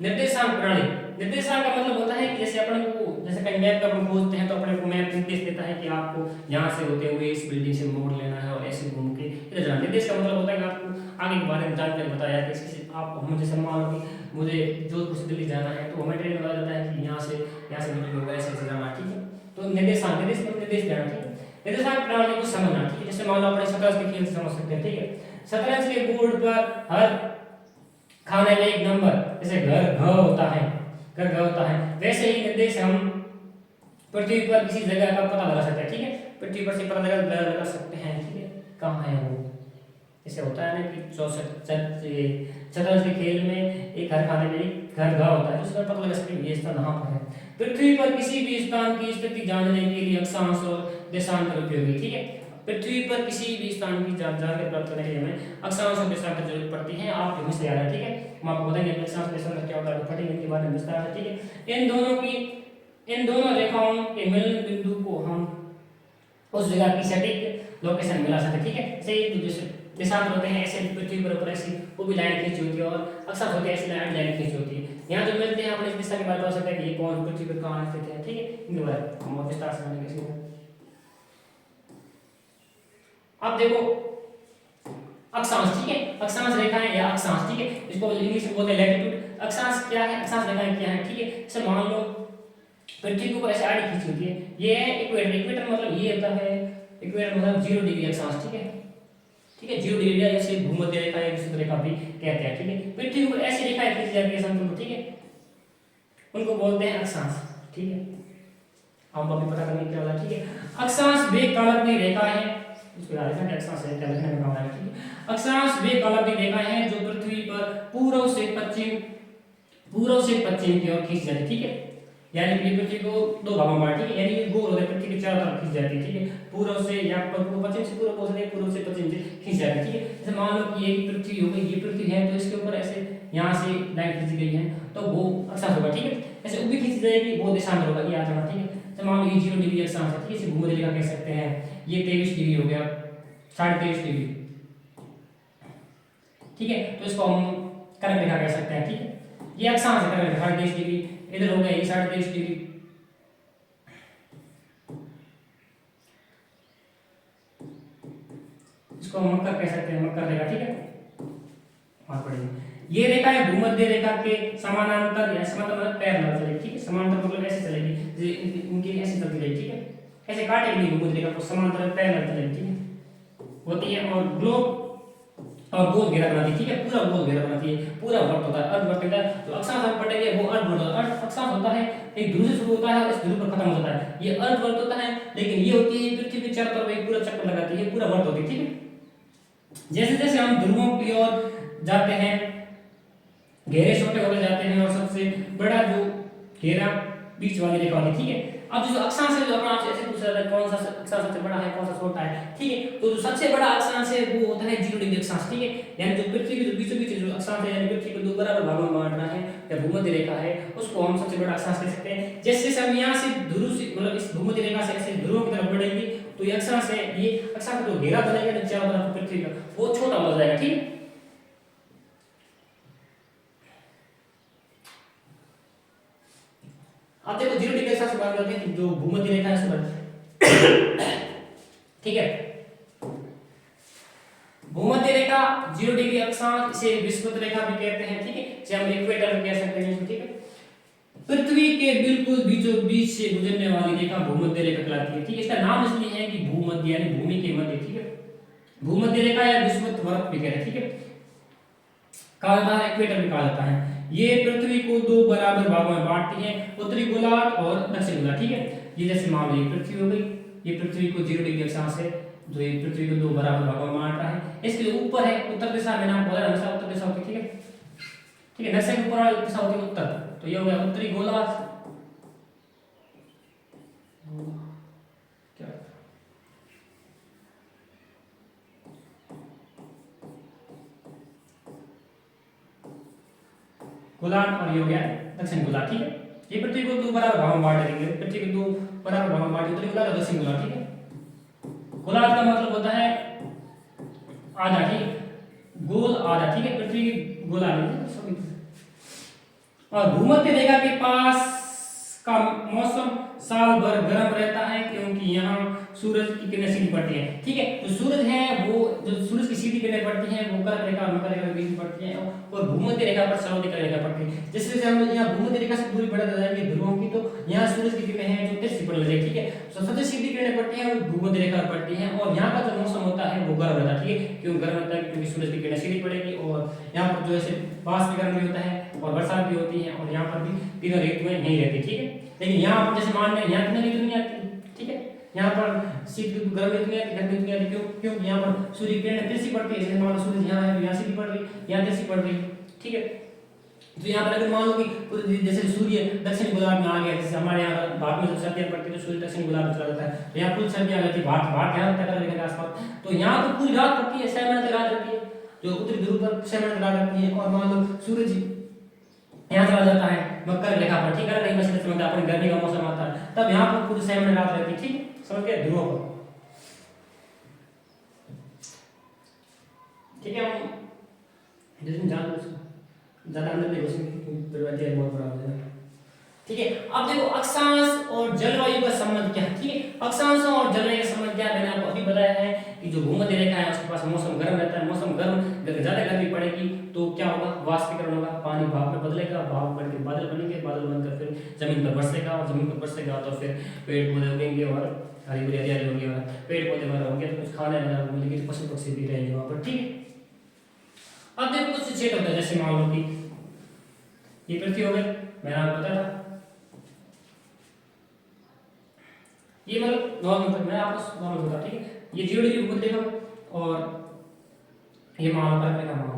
निर्देशांक प्रणाली, निर्देशांक का मतलब होता है कि जैसे अपने को जैसे कहीं मैप का हम खोजते हैं तो अपने को मैप निर्देश देता है कि आपको यहाँ से होते हुए इस बिल्डिंग से मोड़ लेना है और ऐसे घूम के इधर जाना। निर्देश का मतलब होता है कि आपको आगे के बारे में जानकारी बताया कि किसी आप हम जैसे मान लो कि मुझे जोधपुर से दिल्ली जाना है तो हमें ट्रेन में बताया जाता है कि यहाँ से दिल्ली होगा ऐसे ऐसे जाना, ठीक है। तो निर्देशांक निर्देश देना, ठीक है। निर्देशांक प्रणाली को समझना, ठीक है, जैसे मान लो अपने शतरंज के खेल से समझ सकते हैं, ठीक है। शतरंज के बोर्ड पर हर खाने में एक नंबर, जैसे घर होता है, वैसे ही निर्देश हम पृथ्वी पर किसी जगह का पता लगा सकते हैं, ठीक है, पृथ्वी पर से पता लगा सकते हैं, ठीक है, कहाँ है वो। जैसे होता है ना कि शतरंज के खेल में एक हर खाने में एक घर होता है, उसका पता लगा सकते हैं ये स्थान कहाँ पर है। पृथ्वी पर किसी भी स्थान की स्थिति जानने के लिए अक्षांश और देशांतर उपयोगी, ठीक है। पृथ्वी पर किसी भी स्थान की जानकारी प्राप्त करने के लिए हमें अक्षांश और देशांतर की जरूरत पड़ती है। आप ध्यान से याद है, ठीक है। हम आपको बताएंगे अक्षांश देशांतर क्या होता है, पढ़ेंगे इनके बारे में विस्तार से, ठीक है। इन दोनों रेखाओं के मिलन बिंदु को हम उस जगह की सटीक लोकेशन मिला सकते हैं, ठीक है। जैसे देशांतर होते हैं ऐसे पृथ्वी पर ऊपर ऐसी वो भी लाइन खींची होती है, और अक्षांश होते हैं ऐसी लाइन खींची होती है। यहाँ जो मिलते हैं अपने इस दिशा के बारे में बता सकते हैं कि ये कौन पृथ्वी पर कहाँ स्थित है, ठीक है। इनके बारे में हम और विस्तार से जानेंगे इसमें। अब देखो अक्षांश, ठीक है। अक्षांश रेखाएं या अक्षांश, ठीक है, इसको इंग्लिश में बोलते हैं लैटिट्यूड। अक्षांश क्या है, अक्षांश रेखाएं क्या है, ठीक है। जैसे मान लो पृथ्वी के ऊपर ऐसे आड़ी खींची होती है, ये है इक्वेटर। इक्वेटर मतलब ये होता है, इक्वेटर मतलब 0 डिग्री अक्षांश, ठीक है, ठीक है। 0 डिग्री जैसे भूमध्य रेखा या विषुवत रेखा भी कहते हैं, ठीक है। पृथ्वी के ऊपर ऐसी रेखाएं खींची जाती है समतल, ठीक है, उनको बोलते हैं अक्षांश, ठीक है। हम अभी पता करेंगे क्या होता है, ठीक है। अक्षांश वे काल्पनिक रेखाएं हैं, इसको याद रखना, अक्षांश है क्या लिखने में काम आएगा, ठीक है। अक्षांश वे काल्पनिक रेखाएं हैं जो पृथ्वी पर पूर्व से पश्चिम की ओर खींच जाती है, ठीक है। यानी कि पृथ्वी को दो भागों में बांट, ठीक है, यानी कि गोल होकर पृथ्वी के चारों तरफ खींच जाती है, ठीक है। पूर्व से या पश्चिम से पूर्व बोल सकते हैं, पूर्व से पश्चिम से खींच जाती है, ठीक है। जैसे मान लो कि ये पृथ्वी हो गई, ये पृथ्वी है तो इसके ऊपर ऐसे यहाँ से लाइन खींची गई है तो वो अक्षांश होगा, ठीक है। ऐसे ऊपरी खींची जाएगी वो देशांतर होगा, ये याद रखना, ठीक है। जैसे मान लो ये 0 डिग्री अक्षांश है, ठीक है, इसे भूमध्य रेखा कह सकते हैं। ये 23 डिग्री हो गया, 23.5 डिग्री, ठीक है, तो इसको हम कर्क रेखा कह सकते हैं, ठीक है। ये अक्षांश है, कर्क रेखा 23 डिग्री, इधर हो गया ये 23.5 डिग्री, इसको हम मकर कह सकते हैं, मकर रेखा, ठीक है। और पढ़ेंगे ये रेखा है भूमध्य रेखा के समानांतर या समांतर पैरेलल चलेगी, ठीक है। समांतर मतलब ऐसे चलेगी, इनकी ऐसे चलती रहेगी, ठीक है, ऐसे काटेगी नहीं भूमध्य रेखा को, समांतर पैरेलल चलेगी, ठीक है, होती है। और ग्लोब और गोल घेरा बनाती है, ठीक है, पूरा गोल घेरा बनाती है, पूरा वर्त होता है, अर्धवर्त होता है। जो अक्षांश हम पढ़ेंगे वो अर्धवर्त होता है। अक्षांश होता है एक ध्रुव से शुरू होता है और इस ध्रुव पर खत्म होता है, ये अर्धवर्त होता है। लेकिन ये होती है पृथ्वी के चारों तरफ एक पूरा चक्कर लगाती है, पूरा वर्त होती है, ठीक है। जैसे जैसे हम ध्रुवों की ओर जाते हैं, घेरे छोटे होते जाते हैं और सबसे बड़ा जो घेरा बीच वाली रेखा होती है, ठीक है। अब जो अक्षांश है, जो अपना आपसे ऐसे पूछ रहा है कौन सा अक्षांश सबसे बड़ा है, कौन सा छोटा है, ठीक है, तो जो सबसे बड़ा अक्षांश है वो होता है 0 डिग्री अक्षांश, ठीक है। यानी जो पृथ्वी के जो बीचों बीच जो अक्षांश है, यानी पृथ्वी को दो बराबर भागों में बांटना है या भूमध्य रेखा है, उसको हम सबसे बड़ा अक्षांश कह सकते हैं। जैसे जैसे हम यहाँ से ध्रुव से मतलब इस भूमध्य रेखा से ऐसे ध्रुवों की तरफ बढ़ेंगे तो ये अक्षांश है, ये अक्षांश जो घेरा बनेगा चारों तरफ पृथ्वी का, वो छोटा हो जाएगा, ठीक है। अब देखो 0 डिग्री अक्षांश की बात करते हैं, जो भूमध्य रेखा है उस पर, ठीक है। भूमध्य रेखा 0 डिग्री अक्षांश, इसे विषुवत रेखा भी कहते हैं, ठीक है, इसे हम इक्वेटर कह सकते हैं, ठीक है। पृथ्वी के बिल्कुल बीचों बीच से गुजरने वाली रेखा भूमध्य रेखा कहलाती है, ठीक है। इसका नाम इसलिए है कि भूमध्य यानी भूमि के मध्य, ठीक है, भूमध्य रेखा या विषुवत वृत्त भी कहते हैं, ठीक है, कहा जाता है, इक्वेटर भी कहा जाता है। ये पृथ्वी को दो बराबर भागों में बांटती है, उत्तरी गोलार्ध और दक्षिणी गोलार्ध, ठीक है। ये जैसे मान लो ये पृथ्वी हो गई, ये पृथ्वी को 0 डिग्री अक्षांश है जो ये पृथ्वी को दो बराबर भागों में बांट रहा है। इसके ऊपर है उत्तर दिशा में, नाम बोला हमेशा उत्तर दिशा होती है, ठीक है, ठीक है, नक्शे के ऊपर वाली दिशा होती है उत्तर, तो ये हो गया उत्तरी गोलार्ध, क्या गोलार्ध, और ये हो गया दक्षिण गोलार्ध, ठीक है। ये पृथ्वी को दो बराबर भागों में बांट देंगे, पृथ्वी को दो बराबर भागों में बांट उत्तरी गोलार्ध और दक्षिण गोलार्ध, ठीक है। गोलार्ध का मतलब होता है आधा, ठीक है, गोल आधा, ठीक है, पृथ्वी गोलार्ध। और भूमध्य रेखा के पास का मौसम साल भर गर्म रहता है क्योंकि यहाँ सूरज की किरणें सीधी पड़ती हैं, ठीक है। जो सूरज है वो जो सूरज की सीधी किरणें पड़ती हैं वो कर्क रेखा और मकर रेखा के बीच में पड़ती हैं, और भूमध्य रेखा पर सर्वाधिक रेखा पड़ती है। जैसे जैसे हम यहाँ भूमध्य रेखा से दूरी बढ़ाते जाएंगे ध्रुवों की, तो यहाँ सूरज की किरणें हैं जो तिरछी पड़ने लगेगी, ठीक है। तो सबसे सीधी किरणें पड़ती हैं वो भूमध्य रेखा पर पड़ती हैं, और यहाँ का जो मौसम होता है वो गर्म रहता है, ठीक है। क्यों गर्म रहता है? क्योंकि सूरज की किरणें सीधी पड़ेगी, और यहाँ पर जो है बाष्प गर्म भी होता है और बरसात भी होती है, और यहाँ पर भी तीनों ऋतुएं नहीं रहती, ठीक है। लेकिन यहाँ पर जैसे मान लें यहाँ तीनों ऋतु नहीं आती, ठीक है, यहाँ पर शीत ऋतु, गर्म ऋतु नहीं आती, ठंड ऋतु नहीं आती, क्यों? क्योंकि यहाँ पर सूर्य की किरणें तिरछी पड़ती है। जैसे मान लो सूरज यहाँ है तो यहाँ सीधी पड़ रही, यहाँ तिरछी पड़ रही, ठीक है। तो यहाँ पर अगर मान लो कि जैसे सूर्य दक्षिण गोलार्ध में आ गया, जैसे हमारे यहाँ भारत में जब सर्दियाँ पड़ती है तो सूर्य दक्षिण गोलार्ध में चला जाता है, तो यहाँ पूरी सर्दी आ जाती है, भारत यहाँ तक के आसपास, तो यहाँ तो पूरी रात पड़ती है, 6 महीने तक रात रहती है, जो उत्तरी ध्रुव पर 6 महीने तक रात रहती है। और मान लो सूरज यहाँ चला जाता है मकर रेखा पर, ठीक है, नहीं बस समय अपने गर्मी का मौसम आता है, तब यहाँ पर पूरी 6 महीने रात रहती है, ठीक समझ गए, ध्रुवों पर, ठीक है। हम जिसमें जान ज्यादा अंदर नहीं घुसेंगे, बहुत बड़ा हो जाएगा, ठीक है। अब देखो अक्षांश और जलवायु का संबंध क्या है, ठीक है। अक्षांश और जलवायु का संबंध क्या है, मैंने आपको अभी बताया है कि जो भूमध्य रेखा है उसके पास मौसम गर्म रहता है, मौसम गर्म ज्यादा गर्मी पड़ेगी तो क्या होगा, वाष्पीकरण होगा, पानी भाप में बदलेगा, भाप बन के बादल बनेंगे, बादल बनकर फिर जमीन पर बरसेगा, और जमीन पर बरसेगा तो फिर पेड़ पौधे उगेंगे और हरी भरी हरियाली होगी, और पेड़ पौधे वगैरह होंगे तो कुछ खाने वगैरह मिलेगी, तो पशु पक्षी भी रहेंगे वहाँ पर, ठीक है। अब देखो कुछ क्षेत्र होता है, जैसे मान लो कि ये पृथ्वी हो गई, मैंने आपको बताया था, ये मतलब नॉर्मल, मैं आपको नॉर्मल बता, ठीक है। ये 0 डिग्री भूमध्य रेखा और ये मान पर का मान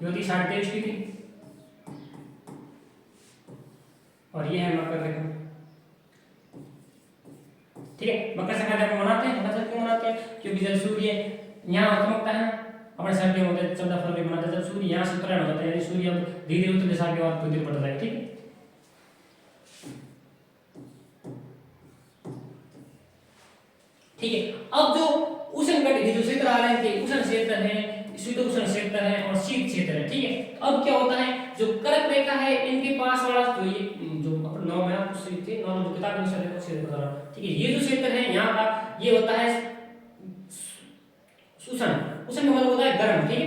ये होती 23.5 डिग्री, और ये है मकर रेखा, ठीक है। मकर संक्रांति को मनाते हैं, पता क्यों मनाते हैं, क्योंकि जब सूर्य यहाँ चमकता है, अपने सर्दियों में 14 फरवरी मनाते हैं, जब सूर्य यहाँ से उत्तरायण हो जाता है, यानी सूर्य अब धीरे धीरे उत्तर दिशा की ओर पृथ्वी पड़ता है, ठीक है। ठीक है। अब जो उष्णकटिबंधीय जो क्षेत्र आ रहे थे, उष्ण क्षेत्र है, शीतोष्ण क्षेत्र है और शीत क्षेत्र है, ठीक है। अब क्या होता है, जो कर्क रेखा है इनके पास वाला जो ये जो नौ में आपको थे, नौ जो किताब में क्षेत्र बता रहा हूं, ठीक है। ये जो क्षेत्र है यहाँ का, ये होता है उष्ण, उष्ण मतलब होता है गर्म, ठीक है।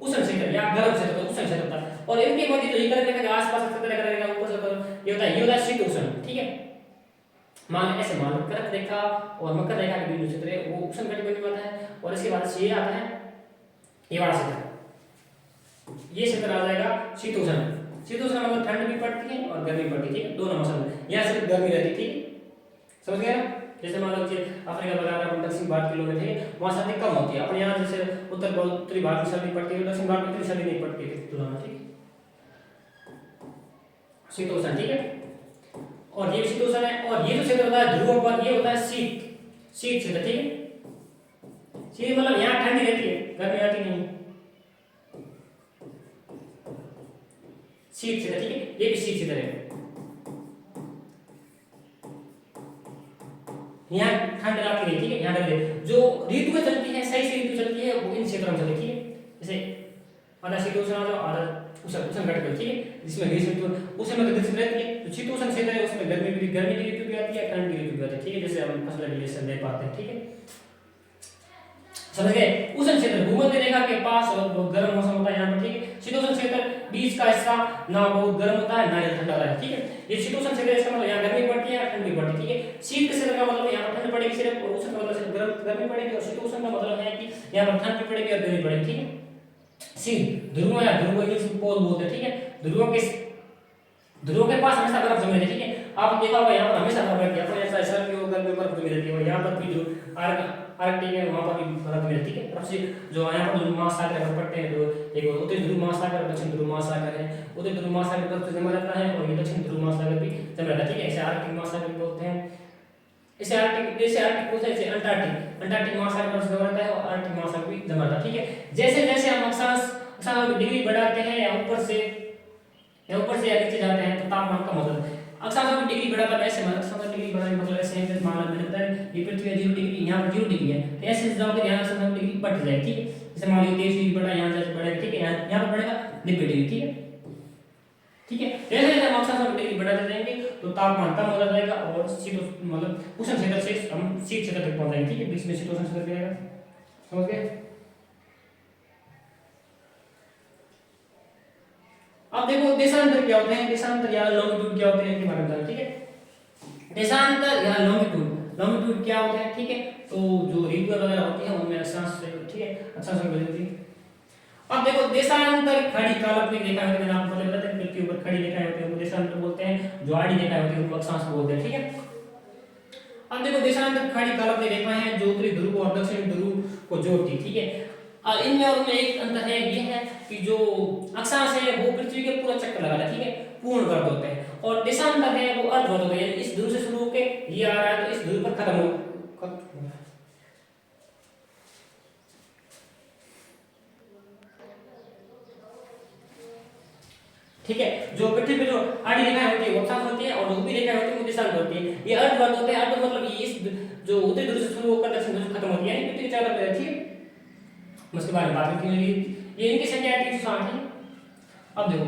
उष्ण क्षेत्र या गर्म क्षेत्र, उष्ण क्षेत्र होता है, और इनके मध्य जो ये कर्क रेखा के आसपास क्षेत्र रहेगा ऊपर से, ये होता है शीतोष्ण, ठीक है। मान ऐसे मान कर्क रेखा और मकर रेखा के बीच जो क्षेत्र है वो उष्णकटिबंधीय में आता है, और इसके बाद से ये आता है ये वाला क्षेत्र, ये क्षेत्र आ जाएगा शीतोष्ण। शीतोष्ण मतलब ठंड भी पड़ती है और गर्मी पड़ती है, ठीक है, दोनों मौसम में। यहाँ सिर्फ गर्मी रहती है, ठीक समझ गए। जैसे मान लो अफ्रीका वगैरह दक्षिण भारत के लोग थे, वहाँ सर्दी कम होती है, अपने यहाँ जैसे उत्तरी भारत में सर्दी पड़ती है, दक्षिण भारत में इतनी सर्दी नहीं पड़ती है तुलना में, ठीक शीतोष्ण, ठीक है। और ये शीतोष्ण है, और ये जो क्षेत्र होता है ध्रुवों पर, ये होता है शीत क्षेत्र, ठीक है। शीत मतलब यहाँ ठंडी रहती है, गर्मी आती नहीं, शीत क्षेत्र, ठीक है। ये भी शीत क्षेत्र है, यहाँ ठंड आती नहीं, ठीक है। यहाँ जो ऋतु चलती है, सही से ऋतु चलती है वो इन क्षेत्रों में चलती है, ठीक है। जैसे आधा शीतोष्ण आ जाओ, आधा उष्णकटिबंधीय, ठीक है, जिसमें ग्रीष्म ऋतु उस समय ग्रीष्म रहती है, तो शीतोष्ण क्षेत्र है उसमें गर्मी की ऋतु भी आती है, ठंड की ऋतु भी आती है, ठीक है। जैसे हम फसल रिलेशन देख पाते हैं, ठीक है, समझ गए। उष्ण क्षेत्र भूमध्य रेखा के पास और बहुत गर्म मौसम होता है यहाँ पर, ठीक है। शीतोष्ण क्षेत्र बीच का हिस्सा ना बहुत गर्म होता है ना ही ठंडा होता है, ठीक है। ये शीतोष्ण क्षेत्र इसका मतलब यहाँ गर्मी पड़ती है, ठंड भी पड़ती है, ठीक है। शीत क्षेत्र का मतलब यहाँ पर ठंड पड़ेगी सिर्फ, और उष्ण का मतलब सिर्फ गर्मी पड़ेगी, और शीतोष्ण का मतलब है कि यहाँ पर ठंड भी पड़ेगी और गर्मी पड़ेगी, ठीक है। शीत ध्रुव या ध्रुव इंग्लिश पोल बोलते हैं, ठीक है। ध्रुवों के पास हमेशा बर्फ जमी रहती है, ठीक है। आप देखा होगा यहाँ पर हमेशा बर्फ रहती है, अपने ऐसा सर्दी और गर्मी में बर्फ जमी रहती है, और यहाँ पर भी जो आर्कटिक है वहाँ पर भी बर्फ जमी रहती है। सबसे जो यहाँ पर जो महासागर है पड़ते हैं, तो एक उत्तरी ध्रुव महासागर और दक्षिण ध्रुव महासागर है। उत्तरी ध्रुव महासागर बर्फ जमा रहता है, और ये दक्षिण ध्रुव महासागर भी जमा रहता है, ठीक है। इसे आर्कटिक महासागर भी बोलते हैं, इसे आर्कटिक बोलते हैं, इसे अंटार्कटिक महासागर बर्फ जमा रहता है, और आर्कटिक महासागर भी जमा रहता है, ठीक है। जैसे जैसे हम अक्षांश डिग्री बढ़ाते हैं या ऊपर से या नीचे जाते हैं तो तापमान कम होता है। अक्षांशों की डिग्री बढ़ाता है, ऐसे अक्षांशों की डिग्री बढ़ाने मतलब ऐसे है, मान लो मैंने बताया ये पृथ्वी 0 डिग्री, यहाँ पर 0 डिग्री है, तो ऐसे जाओगे यहाँ अक्षांशों की डिग्री बढ़ जाएगी, ठीक है। जैसे मान लो 23 डिग्री बढ़ा, यहाँ जाके बढ़ेगा, ठीक है, यहाँ पर बढ़ेगा 90 डिग्री, ठीक है, ठीक है। जैसे जैसे हम अक्षांशों की डिग्री बढ़ाते जाएंगे तो तापमान कम होता जाएगा, और मतलब उष्ण क्षेत्र से हम शीत क्षेत्र तक पहुंच जाएंगे, ठीक है। बीच में शीतोष्ण क्षेत्र रहेगा, समझ गए। अब देखो देशांतर क्या होते हैं, देशांतर या लॉन्गिट्यूड क्या होते हैं इनके बारे में बताओ, ठीक है। देशांतर या लॉन्गिट्यूड क्या होते हैं, ठीक है। तो जो ऋतु वगैरह होती है उनमें अक्षांश से, ठीक है, अक्षांश में बदलती है। अब देखो देशांतर खड़ी काल्पनिक रेखा होती है, मैंने आपको पहले बताया था, पृथ्वी पर खड़ी रेखाएं होती हैं वो देशांतर बोलते हैं, जो आड़ी रेखाएं होती हैं उनको अक्षांश बोलते हैं, ठीक है। अब देखो देशांतर खड़ी काल्पनिक रेखाएं हैं जो उत्तरी ध्रुव और दक्षिणी ध्रुव को जोड़ती है, ठीक है। और इनमें और उनमें एक अंतर है, ये है कि जो अक्षांश है वो पृथ्वी के पूरा चक्कर लगाता है, ठीक है, पूर्ण वर्ग होते हैं, और देशांतर है वो अर्धवर्ग होते हैं, इस ध्रुव से शुरू होकर ये आ रहा है तो इस ध्रुव पर खत्म हो। ठीक है, जो पृथ्वी पे जो आड़ी रेखाएं होती है वो अक्षांश होती है, और जो ऊपरी रेखाएं होती है वो देशांतर होती है। ये अर्धवर्ग होते हैं, अर्ध मतलब ये इस जो उत्तरी ध्रुव से शुरू होकर दक्षिण ध्रुव से खत्म होती है, यानी पृथ्वी के चारों तरफ रहती है। उसके बारे में बात करते हैं, ये इनकी संख्या 360 है। अब देखो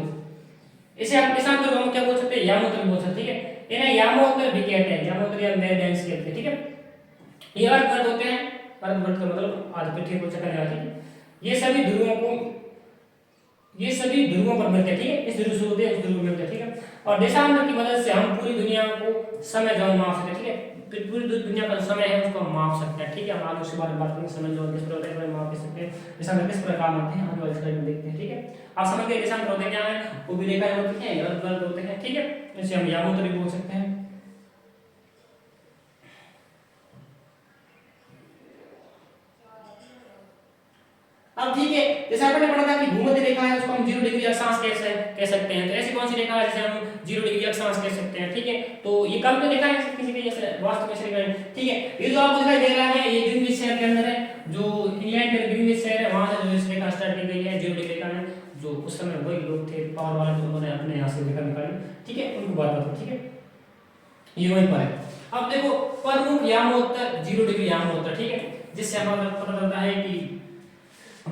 इसे आप देशांतर को हम क्या बोल सकते हैं, यामोत्तर बोल सकते हैं, ठीक है, इन्हें यामोत्तर भी कहते हैं, यामोत्तर या मेरिडियंस कहते हैं, ठीक है। ये अर्धवर्ग होते हैं, अर्धवर्ग का मतलब आधी पृथ्वी को चक्कर लगाती है। ये सभी ध्रुवों पर मिलते हैं, ठीक है, इस ध्रुव से होते हैं उस ध्रुव में मिलते हैं, ठीक है। और देशांतर की मदद से हम पूरी दुनिया को समय जोन माप सकते हैं, ठीक है, पूरी दुनिया का समय है उसको हम माप सकते हैं, ठीक है। हम आगे उसके बारे में बात करेंगे, समय जोन किस प्रकार से माप सकते हैं, देशांतर किस प्रकार होते हैं, हम वाले स्लाइड में देखते हैं, ठीक है। आप समझ गए देशांतर होते क्या है, वो भी रेखाएं होती हैं, अर्धवर्ग होते हैं, ठीक है, इसे हम यामोत्तर भी बोल सकते हैं। अब ठीक है, जैसे आपने पढ़ा था कि भूमध्य रेखा है उसको हम 0 डिग्री अक्षांश कह सकते हैं, तो ऐसी कौन सी रेखा है जिसे हम 0 डिग्री अक्षांश कह सकते हैं, ठीक है। तो ये कब में देखा है किसी के जैसे वास्तव में रेखा है, ठीक है। ये जो आपको दिखाई दे रहा है ये ग्रीनविच शहर के अंदर है, जो इंग्लैंड के ग्रीनविच शहर है वहां से जो इस रेखा स्टार्ट की गई है 0 डिग्री रेखा में, जो उस समय वही लोग थे पावर वाले, जो उन्होंने अपने यहाँ से रेखा निकाली, ठीक है, उनको बात बताओ, ठीक है, ये वहीं पर है। अब देखो प्रमुख यामोत्तर 0 डिग्री यामोत्तर, ठीक है, जिससे हमें पता चलता है कि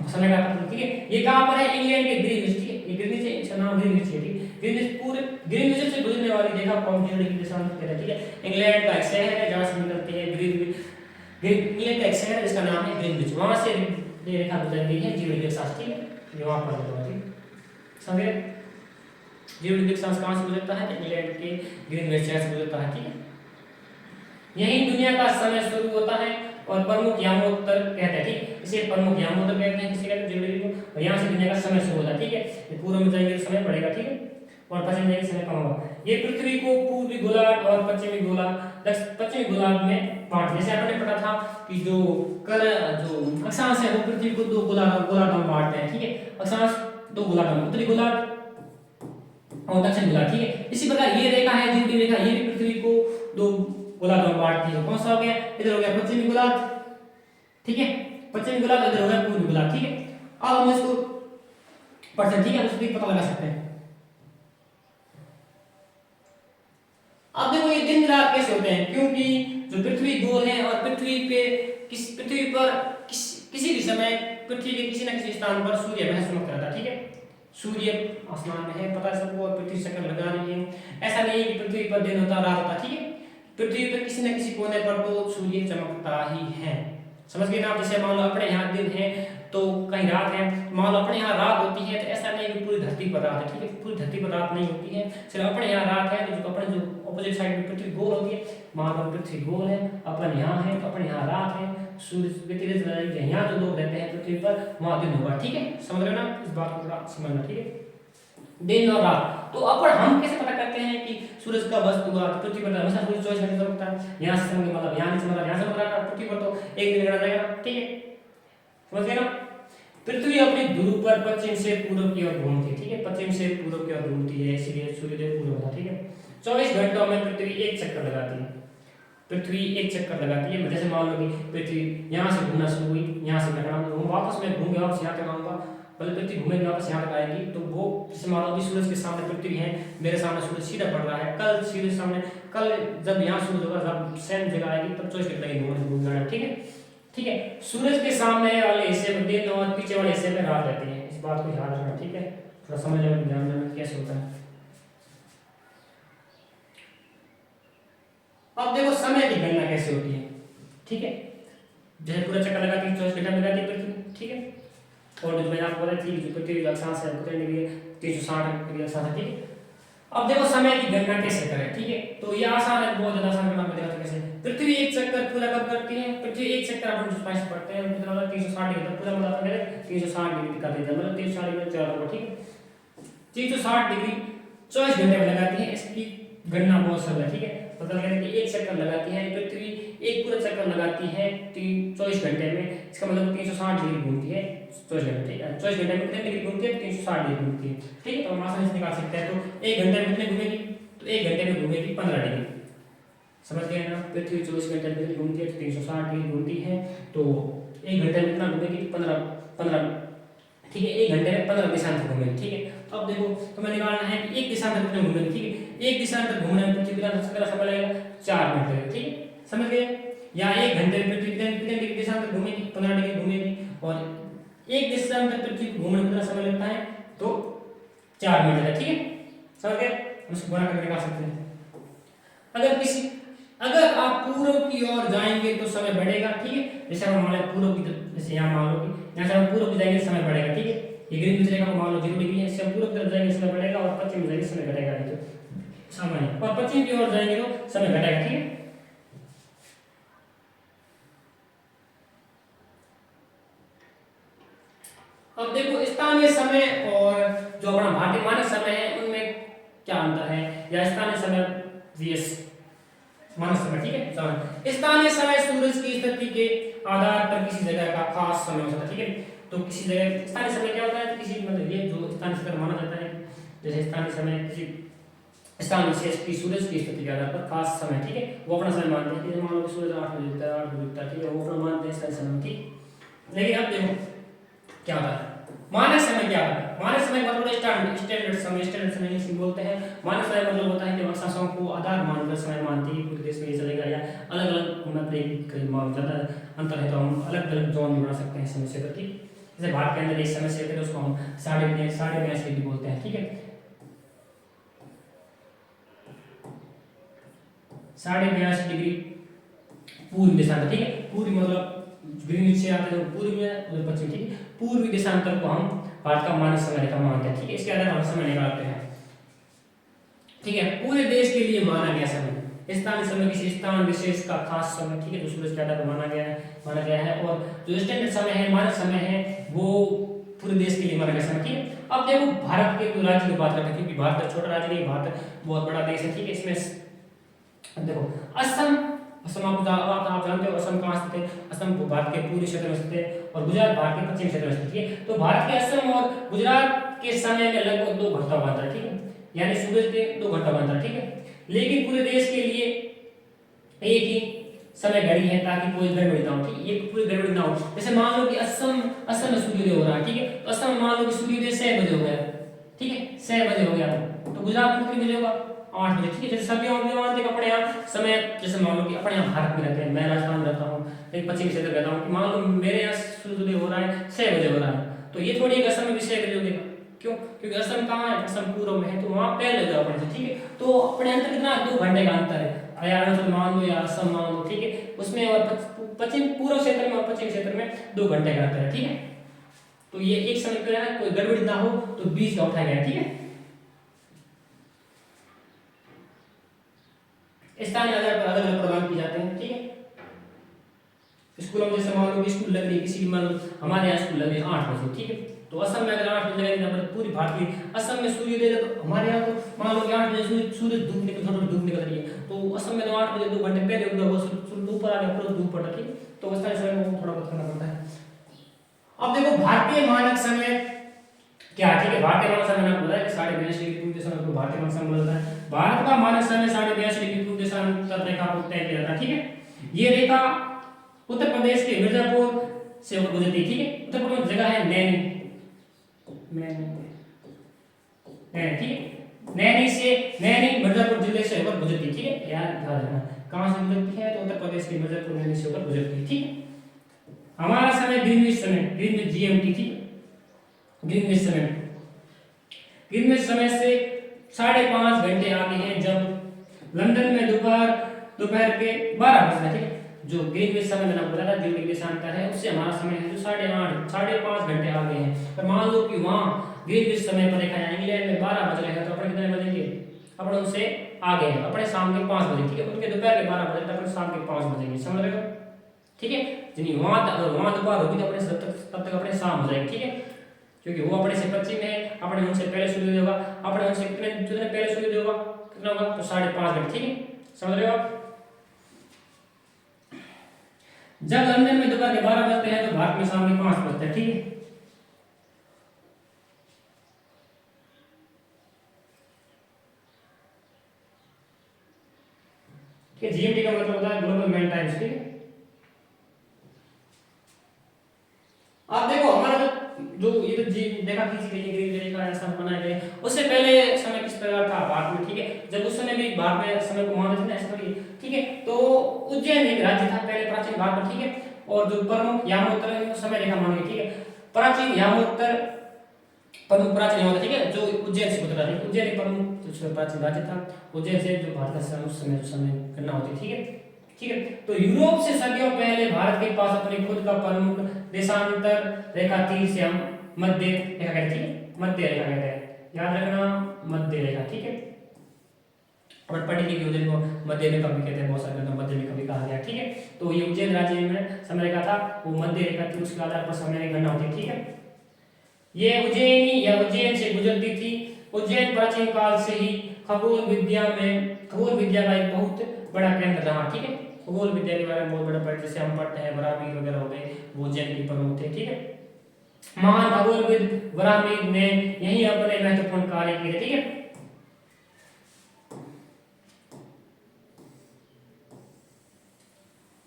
समय का पता, ठीक है। ये कहां पर है, इंग्लैंड के ग्रीनविच, ठीक है, ये ग्रीनविच है, इसका नाम ग्रीनविच है, ठीक है। ग्रीनविच पूरे ग्रीनविच से गुजरने वाली रेखा को हम 0 डिग्री दिशा में कहते हैं, ठीक है। इंग्लैंड का एक शहर है जहां से निकलती है इंग्लैंड का एक शहर है जिसका नाम है ग्रीनविच, वहां से ये रेखा गुजर रही है 0 डिग्री अक्षांश, ठीक है, ये वहां पर है, ठीक समझे। 0 डिग्री अक्षांश कहां से गुजरता है, इंग्लैंड के ग्रीनविच शहर से गुजरता है, ठीक है। यही दुनिया का समय शुरू होता है और प्रमुख यामोत्तर कहते हैं, ठीक, इसे प्रमुख यामोत्तर कहते हैं, किसी कहते हैं 0 डिग्री को, और यहाँ से दुनिया का समय शुरू होता है, ठीक है। ये पूर्व में जाएंगे तो समय बढ़ेगा, ठीक है, और पश्चिम में जाएंगे समय कम होगा। ये पृथ्वी को पूर्वी गोलार्ध और पश्चिमी गोलार्ध में बांट, जैसे आपने पढ़ा था कि जो अक्षांश है वो पृथ्वी को 2 गोलार्ध में बांटते हैं, ठीक है, अक्षांश 2 गोलार्ध में, उत्तरी गोलार्ध और दक्षिण गोलार्ध, ठीक है। इसी प्रकार ये रेखा है 0 डिग्री रेखा, ये भी पृथ्वी को 2 गोलार्ध में बांटती है। कौन सा हो गया, इधर हो गया पश्चिमी गोलार्ध, ठीक है, पश्चिमी गोलार्ध, इधर हो गया पूर्वी गोलार्ध, ठीक है। अब हम इसको पढ़ते हैं, ठीक है, उसको भी पता लगा सकते हैं। अब देखो ये दिन रात कैसे होते हैं, क्योंकि जो पृथ्वी गोल है और पृथ्वी पर किसी भी समय पृथ्वी के किसी न किसी स्थान पर सूर्य हमेशा चमकता रहता है, ठीक है। सूर्य आसमान में है, पता है सबको, और पृथ्वी चक्कर लगा रही है। ऐसा नहीं है कि पृथ्वी पर दिन होता रात होता, ठीक है, पृथ्वी पर किसी न किसी कोने पर तो सूर्य चमकता ही है, समझ गए ना आप। जैसे मान लो अपने यहाँ दिन है तो कहीं रात है, मान लो अपने यहाँ रात होती है तो ऐसा नहीं कि पूरी धरती पर रात है, ठीक है, पूरी धरती पर रात नहीं होती है, सिर्फ अपने यहाँ रात है, तो अपने जो ऑपोजिट साइड में पृथ्वी गोल होती है, मान लो पृथ्वी गोल है, अपन यहाँ है तो अपने यहाँ रात है, सूर्य यहाँ जो लोग रहते हैं पृथ्वी पर वहाँ दिन होगा, ठीक है, समझ रहे ना, इस बात को थोड़ा समझना, ठीक है, दिन और रात। तो अपन हम कैसे पता करते हैं कि सूरज का वस्तु हुआ, तो पृथ्वी पर हमेशा सूरज 24 घंटे चमकता है, यहाँ से समझ मतलब यहाँ से मतलब यहाँ से मतलब पृथ्वी पर तो एक दिन गणना जाएगा, ठीक है, समझ गए ना। पृथ्वी अपने ध्रुव पर पश्चिम से पूर्व की ओर घूमती है, ठीक है, पश्चिम से पूर्व की ओर घूमती है, इसलिए सूर्योदय पूर्व होता है, ठीक है। 24 घंटों में पृथ्वी एक चक्कर लगाती है, पृथ्वी एक चक्कर लगाती है, जैसे मान लो कि पृथ्वी यहाँ से घूमना शुरू हुई, यहाँ से मैं वापस मैं घूम गया वापस यहाँ तक आऊँगा, मतलब पृथ्वी घूमेगी वापस यहाँ तक आएगी, तो वो जैसे मान लो अभी सूरज के सामने पृथ्वी है, मेरे सामने सूरज सीधा पड़ रहा है, कल सूरज सामने, कल जब यहाँ सूरज होगा, जब सेम जगह आएगी तब 24 घंटे लगेंगे घूम जाना, ठीक है, ठीक है। सूरज के सामने वाले हिस्से में दिन और पीछे वाले हिस्से में रात रहती है, इस बात को याद रखना, ठीक है, थोड़ा समझ लेना, ध्यान देना कैसे होता है। अब देखो समय की गणना कैसे होती है, ठीक है, जैसे पूरा चक्कर लगाती है 24 घंटे में लगाती है पृथ्वी, ठीक है, और जो मैंने आपको बताया थी जो पृथ्वी का अक्षांश है उतरने के लिए 360 डिग्री अक्षांश है, ठीक है। अब देखो समय की गणना कैसे करें, ठीक है, तो ये आसान है, बहुत ज्यादा आसान गणना बताया कैसे। पृथ्वी एक चक्कर पूरा कब करती है, पृथ्वी एक चक्कर अपन जो स्पाइस पढ़ते हैं कितना मतलब 360 डिग्री, पूरा मतलब मेरे 360 डिग्री कर देता है, मतलब 360 डिग्री चला होगा, ठीक है, 360 डिग्री 24 घंटे में लगाती है। इसकी गणना बहुत सरल है, ठीक है। पता लगा कि एक चक्कर लगाती है पृथ्वी, एक पूरा चक्कर लगाती है 24 घंटे में, इसका मतलब 360 डिग्री घूमती है 24 घंटे, 24 घंटे में कितने डिग्री घूमती है, 360 डिग्री घूमती है, ठीक है। तो हम आसानी से निकाल सकते हैं। तो 1 घंटे में कितने घूमेगी, तो 1 घंटे में घूमेगी 15 डिग्री, समझ गए ना। पृथ्वी 24 घंटे में घूमती है तो 360 डिग्री घूमती है, तो 1 घंटे में कितना घूमेगी, 15, ठीक है। 1 घंटे में 15 दिशांतर घूमेगी, ठीक है। तो अब देखो हमें निकालना है कि एक दिशांतर कितने घूमेगी, ठीक है। एक दिशांतर घूमने में पृथ्वी का समय लगेगा 4 मिनट लगेगा, ठीक है, समझ गए। या 1 घंटे में पृथ्वी कितने डिग्री दिशांतर घूमेगी, 15 डिग्री घूमेगी, और एक दिशांतर पृथ्वी को घूमने में कितना समय लगता है, तो 4 मिनट लगेगा, ठीक है, समझ गए। उसको बना करके निकाल सकते हैं। अगर आप पूर्व की ओर जाएंगे तो समय बढ़ेगा, ठीक है। जैसे हम मान लो पूर्व की, जैसे यहाँ मान लो कि यहाँ से हम पूर्व की जाएंगे समय बढ़ेगा, ठीक है। ये ग्रीन रेखा को मान लो 0 डिग्री है, इससे हम पूर्व की तरफ जाएंगे समय बढ़ेगा, और पश्चिम में जाएंगे समय घटेगा, तो सामान्य। और पश्चिम की ओर जाएंगे तो समय घटेगा, ठीक है। अब देखो स्थानीय समय और जो अपना भारतीय मानक समय है उनमें क्या अंतर है, या स्थानीय समय vs मानक समय, ठीक है। स्थानीय समय सूरज की स्थिति के आधार पर किसी जगह का खास समय होता है, ठीक है। तो किसी जगह स्थानीय समय क्या होता है, तो किसी मतलब ये जो स्थानीय समय माना जाता है, जैसे स्थानीय समय किसी स्थान विशेष की सूरज की स्थिति के आधार पर खास समय, ठीक है, वो अपना समय मानते हैं। जैसे मान लो सूरज 8 बजे उगता है, 8 बजे उगता है, ठीक है, वो अपना मानते हैं स्थानीय समय, ठीक। लेकिन अब देखो क्या होता है मानक समय, क्या होता है मानक समय मतलब स्टैंडर्ड समय, स्टैंडर्ड समय इसे बोलते हैं। मानक समय मतलब होता है कि अक्षांशों को आधार मानकर समय मानते हैं पूरे देश में ये चलेगा, या अलग अलग मतलब ज्यादा अंतर है तो हम अलग अलग जोन में बना सकते हैं समय क्षेत्र, ठीक। जैसे भारत के अंदर एक समय क्षेत्र है उसको हम 82.5 डिग्री बोलते हैं, ठीक है। 82.5 डिग्री पूर्वी दिशांतर, ठीक है। पूर्वी मतलब ग्रीनविच से आते हैं पूर्वी में, उधर पश्चिम, ठीक है। पूर्वी दिशांतर को हम भारत का मानक समय रेखा मानते हैं, ठीक है। इसके आधार पर हम समय निकालते हैं, ठीक है। पूरे देश के लिए माना गया समय, स्थानीय समय किसी स्थान विशेष का खास समय, ठीक है, जो सूरज के आधार पर माना गया है। और जो स्टैंडर्ड समय है, मानक समय है, वो पूरे देश के लिए माना गया समय, ठीक है। अब देखो भारत के राज्य की बात करते हैं, क्योंकि भारत छोटा राज्य नहीं, भारत बहुत बड़ा देश है, ठीक है। इसमें देखो असम आप जानते हो असम कहाँ स्थित है। असम भारत के पूर्वी क्षेत्र में स्थित है, और गुजरात भारत के पश्चिमी क्षेत्र में स्थित है। तो भारत के असम और गुजरात के समय में लगभग 2 घंटा का अंतर है, ठीक है, यानी सूरज के 2 घंटा का अंतर, ठीक है। लेकिन पूरे देश के लिए एक ही समय घड़ी है, ताकि कोई गड़बड़ी ना हो, ठीक है, ये पूरी गड़बड़ी ना हो। जैसे मान लो कि असम में सूर्योदय हो रहा है, ठीक है, तो असम में मान लो कि सूर्योदय 6 बजे हो गया, ठीक है, 6 बजे हो गया, तो गुजरात में कितने बजे होगा, 8 बजे, ठीक है। जैसे सभी मानते हैं अपने यहाँ समय, जैसे मान लो कि अपने यहाँ भारत में रहते हैं, मैं राजस्थान में रहता हूँ, एक पश्चिमी क्षेत्र रहता हूँ, मान लो मेरे यहाँ सूर्योदय हो रहा है 6 बजे हो रहा है, तो ये थोड़ी एक असम में भी 6 बजे होगा, क्यों, क्योंकि असम कहाँ है, असम पूर्व में है, तो वहाँ पहले हो जाओ अपने से, ठीक है। तो अपने अंतर कितना 2 घंटे का अंतर है, अरुणाचल मान लो या असम मान लो, ठीक है, उसमें और पश्चिम पूर्व क्षेत्र में और पश्चिम क्षेत्र में 2 घंटे का अंतर है, ठीक है। तो ये एक समय पे है, कोई गड़बड़ी ना हो तो बीच का उठाया गया, ठीक है। स्थानीय आधार पर अलग अलग प्रदान किए जाते हैं, ठीक है। स्कूलों में जैसे मान लो कि स्कूल लग रही है किसी की, मान लो हमारे यहाँ स्कूल लग रही है 8 बजे, ठीक है, तो असम में अगर 8 बजे लगेगा, पूरी भारत की असम में सूर्योदय है, तो हमारे यहाँ तो मान लो कि 8 बजे सूरज धूप निकल रही है, तो असम में तो 8 बजे 2 घंटे पहले उगा हुआ सूरज ऊपर आ गया, पूरा धूप पड़ा, ठीक है, तो उस तरह से थोड़ा बहुत करना पड़ता है। अब देखो भारतीय मानक समय क्या है, ठीक है। भारतीय मानक समय मैंने बोला है कि 82.5 डिग्री पूर्व दिशा को भारतीय मानक समय बोलता है। भारत का मानक समय 82.5 डिग्री पूर्व दिशांतर रेखा को तय किया जाता है, ठीक है। ये रेखा उत्तर प्रदेश के मिर्जापुर से होकर गुजरती है, ठीक है। उत्तर प्रदेश में जगह है नैनी, ठीक है, नैनी मिर्जापुर जिले से होकर गुजरती है, ठीक है, याद रखना कहां से गुजरती है, तो उत्तर प्रदेश के मिर्जापुर नैनी से होकर गुजरती है, ठीक है। हमारा समय ग्रीनविच समय, ग्रीनविच जीएमटी, ठीक है, ग्रीनविच समय से 5.5 घंटे आगे हैं, जब लंदन में दोपहर के 12 बज रहे, ठीक है। जो ग्रीनविच समय मैंने बोला था, जो देशांतर है, उससे हमारा समय है जो 5.5 घंटे आगे हैं। पर मान लो कि वहाँ ग्रीनविच समय पर देखा जाए इंग्लैंड में 12 बज रहे हैं, तो अपने कितने बजेंगे, अपने उनसे आगे हैं, अपने शाम के 5 बजे, ठीक है। उनके दोपहर के 12 बजे, अपने शाम के 5 बजेंगे, समझ रहे हो, ठीक है। यानी वहाँ दोपहर होगी तो अपने तब तक अपने शाम हो जाएगी, ठीक है, क्योंकि वो अपने से पश्चिम है, अपने उनसे पहले सूर्योदय होगा, अपने उनसे कितने पहले सूर्योदय होगा, कितना होगा, तो 5.5 घंटे, ठीक है, समझ रहे हो आप। जब लंदन में दोपहर के 12 बजते हैं तो भारत में शाम के 5 बजते हैं, ठीक है। जीएमटी का मतलब होता है ग्लोबल मेन टाइम, ठीक है। आप देखो हमारा जो ये तो जी देखा किसी के ग्रीक रेखा ऐसा बनाया गया, उससे पहले समय किस प्रकार था भारत में, ठीक है। जब उस समय भी भारत में समय को मानते थे ना ऐसा करिए, ठीक है। तो उज्जैन एक राज्य था पहले प्राचीन भारत में, ठीक है। और जो प्रमुख यामोत्तर समय रेखा मांगे, ठीक है, प्राचीन यामोत्तर प्रमुख प्राचीन यामोत्तर, ठीक है, जो उज्जैन से गुजरा है। उज्जैन एक प्रमुख जो प्राचीन राज्य था, उज्जैन से जो भारत का उस समय गणना होती, ठीक है, ठीक है। तो यूरोप से सदियों पहले भारत के पास अपनी खुद का प्रमुख देशांतर रेखा थी, से हम मध्य रेखा कहते हैं, मध्य रेखा कहते हैं, याद रखना मध्य रेखा, ठीक है। और पढ़ी लिखी उज्जैन को मध्य रेखा भी कहते हैं, बहुत सारे मध्य रेखा भी कहा गया, ठीक है। तो ये उज्जैन राज्य में समय रेखा था, वो मध्य रेखा थी, उसके आधार पर समय गणना होती, ठीक है। ये उज्जैनी या उज्जैन से गुजरती थी। उज्जैन प्राचीन काल से ही खगोल विद्या का एक बहुत बड़ा केंद्र रहा, ठीक है। खगोल विद्या के बारे में बहुत बड़ा पढ़ते, जैसे हम पढ़ते हैं वराहमिहिर वगैरह हो गए, वो उज्जैन के प्रमुख थे, ठीक है। महान खगोलविद वराहमिहिर ने यही अपने महत्वपूर्ण कार्य किए, ठीक है।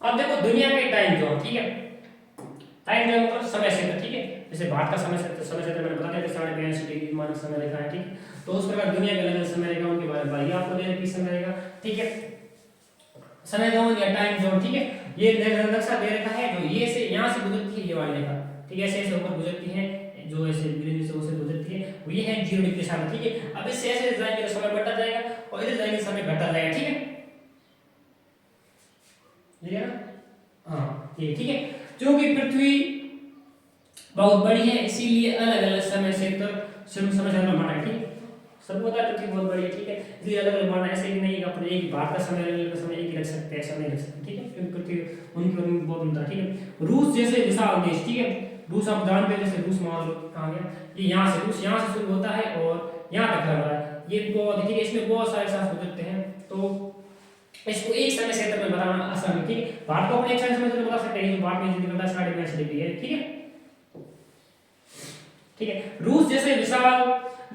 अब देखो दुनिया के टाइम जोन, ठीक है, टाइम जोन मतलब समय क्षेत्र, ठीक है। जैसे भारत का समय क्षेत्र मैंने बता दिया कि 82.5 डिग्री मानक समय रेखा है, ठीक। तो उस प्रकार दुनिया के अलग-अलग समय रेखा उनके बारे में बताइए आपको, दे रखी समय रेखा, ठीक है, समय जोन या टाइम जोन, ठीक है। ये नक्शा दे रखा है, जो ये से यहां से गुजरती है ये वाली रेखा, ठीक है, ऐसे ऐसे ऊपर गुजरती है, जो ऐसे बिंदु से उसे गुजरती है, वो ये है 0 डिग्री दिशा में, ठीक है। अब इससे ऐसे जाएंगे तो समय बढ़ता जाएगा और इधर जाएंगे समय घटता जाएगा, ठीक है, ठीक है ना। हाँ ये ठीक है, क्योंकि पृथ्वी बहुत बड़ी है इसीलिए अलग अलग समय क्षेत्र समय क्षेत्र माना है, ठीक है। सबको पता है पृथ्वी बहुत बड़ी है, ठीक है, इसलिए अलग अलग माना, ऐसे ही नहीं है अपने एक भारत का समय अलग समय एक ही रख सकते हैं, ऐसा नहीं रख सकते, ठीक है, क्योंकि पृथ्वी उनकी उनमें बहुत अंतर, ठीक है। रूस जैसे विशाल देश, ठीक है, रूस आप जानते हैं, जैसे रूस मान लो कहाँ गया, ये यहाँ से रूस यहाँ से शुरू होता है और यहाँ तक फैल रहा है, ये बहुत, ठीक है, इसमें बहुत सारे शास्त्र गुजरते हैं, तो इसको एक समय क्षेत्र में बताना आसान है, ठीक है। भारत को अपने एक समय क्षेत्र में बता सकते हैं, भारत में जितनी बता 82 डिग्री है, ठीक है, ठीक है। रूस जैसे विशाल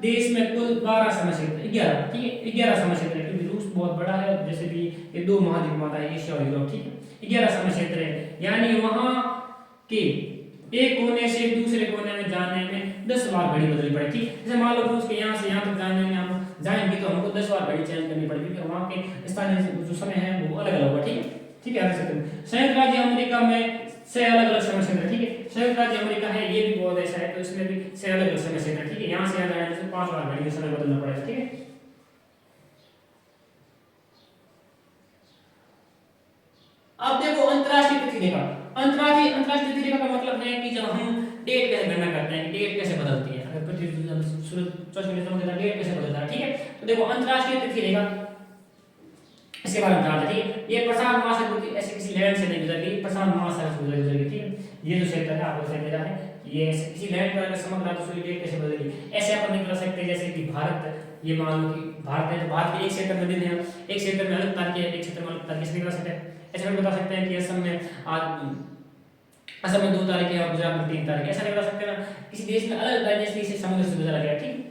देश में कुल 12 समय क्षेत्र 11, ठीक है, 11 समय क्षेत्र है, क्योंकि रूस बहुत बड़ा है, जैसे कि ये 2 महाद्वीप माता है, एशिया और यूरोप, ठीक है, 11 समय क्षेत्र है, यानी वहां के एक कोने से दूसरे कोने में जाने में 10 बार घड़ी बदलनी पड़ेगी, ठीक है। जैसे मान लो रूस के यहाँ से यहाँ तक जाने में हम जाएंगे तो हमको 10 बार घड़ी चेंज करनी पड़ेगी, क्योंकि वहाँ के स्थानीय जो समय है वो अलग अलग होगा, ठीक है, ठीक है। संयुक्त राज्य अमेरिका में से अलग अलग समय क्षेत्र, ठीक है, संयुक्त राज्य अमेरिका है, ये भी बहुत ऐसा है, तो इसमें भी से अलग अलग समय क्षेत्र, ठीक है, यहाँ से यहाँ जाने से 5 बार घड़ी में समय बदलना पड़ेगा, ठीक है। अब देखो अंतरराष्ट्रीय तिथि रेखा, अंतरराष्ट्रीय तिथि रेखा का मतलब है कि जब हम डेट कैसे गणना करते हैं, डेट कैसे बदलती है, अगर पृथ्वी सूरज 24 मिनट में डेट कैसे बदलता है, ठीक है। तो देखो अंतरराष्ट्रीय तिथि रेखा इसके बारे में जानते हैं, ठीक है। ये प्रशांत महासागर ऐसे किसी लैंड से नहीं गुजरती, प्रशांत महासागर से गुजरती, ठीक है। ये जो क्षेत्र है आपको दिखाई दे रहा है, ये किसी लैंड पर अगर समग्र राज्य सूर्य डेट कैसे बदलेगी, ऐसे अपन नहीं कर सकते, जैसे कि भारत, ये मान लो कि भारत है, तो भारत के एक क्षेत्र में दिन है, एक क्षेत्र में अलग तारीख है, एक क्षेत्र में अलग तारीख से निकल सकते हैं। ऐसे भी बता सकते हैं कि असम में आज असम में 2 तारीख है और गुजरात में 3 तारीख है, ऐसा नहीं बता सकते ना। किसी देश में अलग तारीख, जैसे इसे समुद्र से गुजरा गया, ठीक है,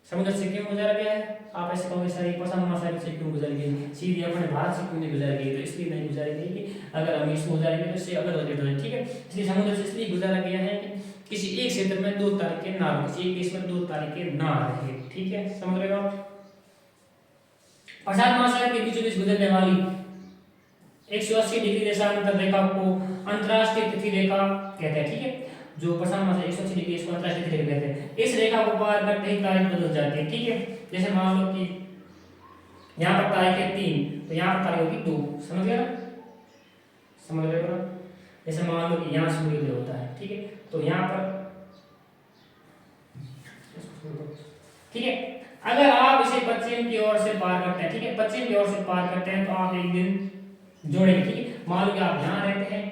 समुद्र से क्यों गुजरा गया है, आप ऐसे कहोगे सर ये प्रशांत महासागर से क्यों गुजर गई, सीधी अपने भारत से क्यों नहीं गुजर गई, तो इसलिए नहीं गुजर गई कि अगर हम इसको गुजरेंगे तो इससे अलग अलग हो, ठीक है। इसलिए समुद्र से इसलिए गुजरा गया है कि किसी एक क्षेत्र में 2 तारीखें ना रहे, किसी एक देश में 2 तारीखें ना रहे, ठीक है, समझ रहे हो आप। प्रशांत महासागर के बीचों बीच गुजरने वाली 180 डिग्री देशांतर रेखा को अंतरराष्ट्रीय तिथि रेखा कहते हैं, ठीक है। जो प्रशांत महासागर 180 डिग्री, इसको अंतरराष्ट्रीय तिथि रेखा कहते हैं। इस रेखा को पार करते ही तारीख बदल जाती है, ठीक है। जैसे मान लो कि यहाँ पर तारीख है 3, तो यहाँ पर तारीख होगी 2, समझ गया ना, समझ रहे हो। जैसे मान लो कि यहाँ सूर्योदय होता है, ठीक है, तो यहाँ पर, ठीक है, अगर आप इसे पश्चिम की ओर से पार करते हैं, ठीक है, पश्चिम की ओर से पार करते हैं तो आप एक दिन जोड़ेंगे, ठीक है। मान लो कि आप यहाँ रहते हैं,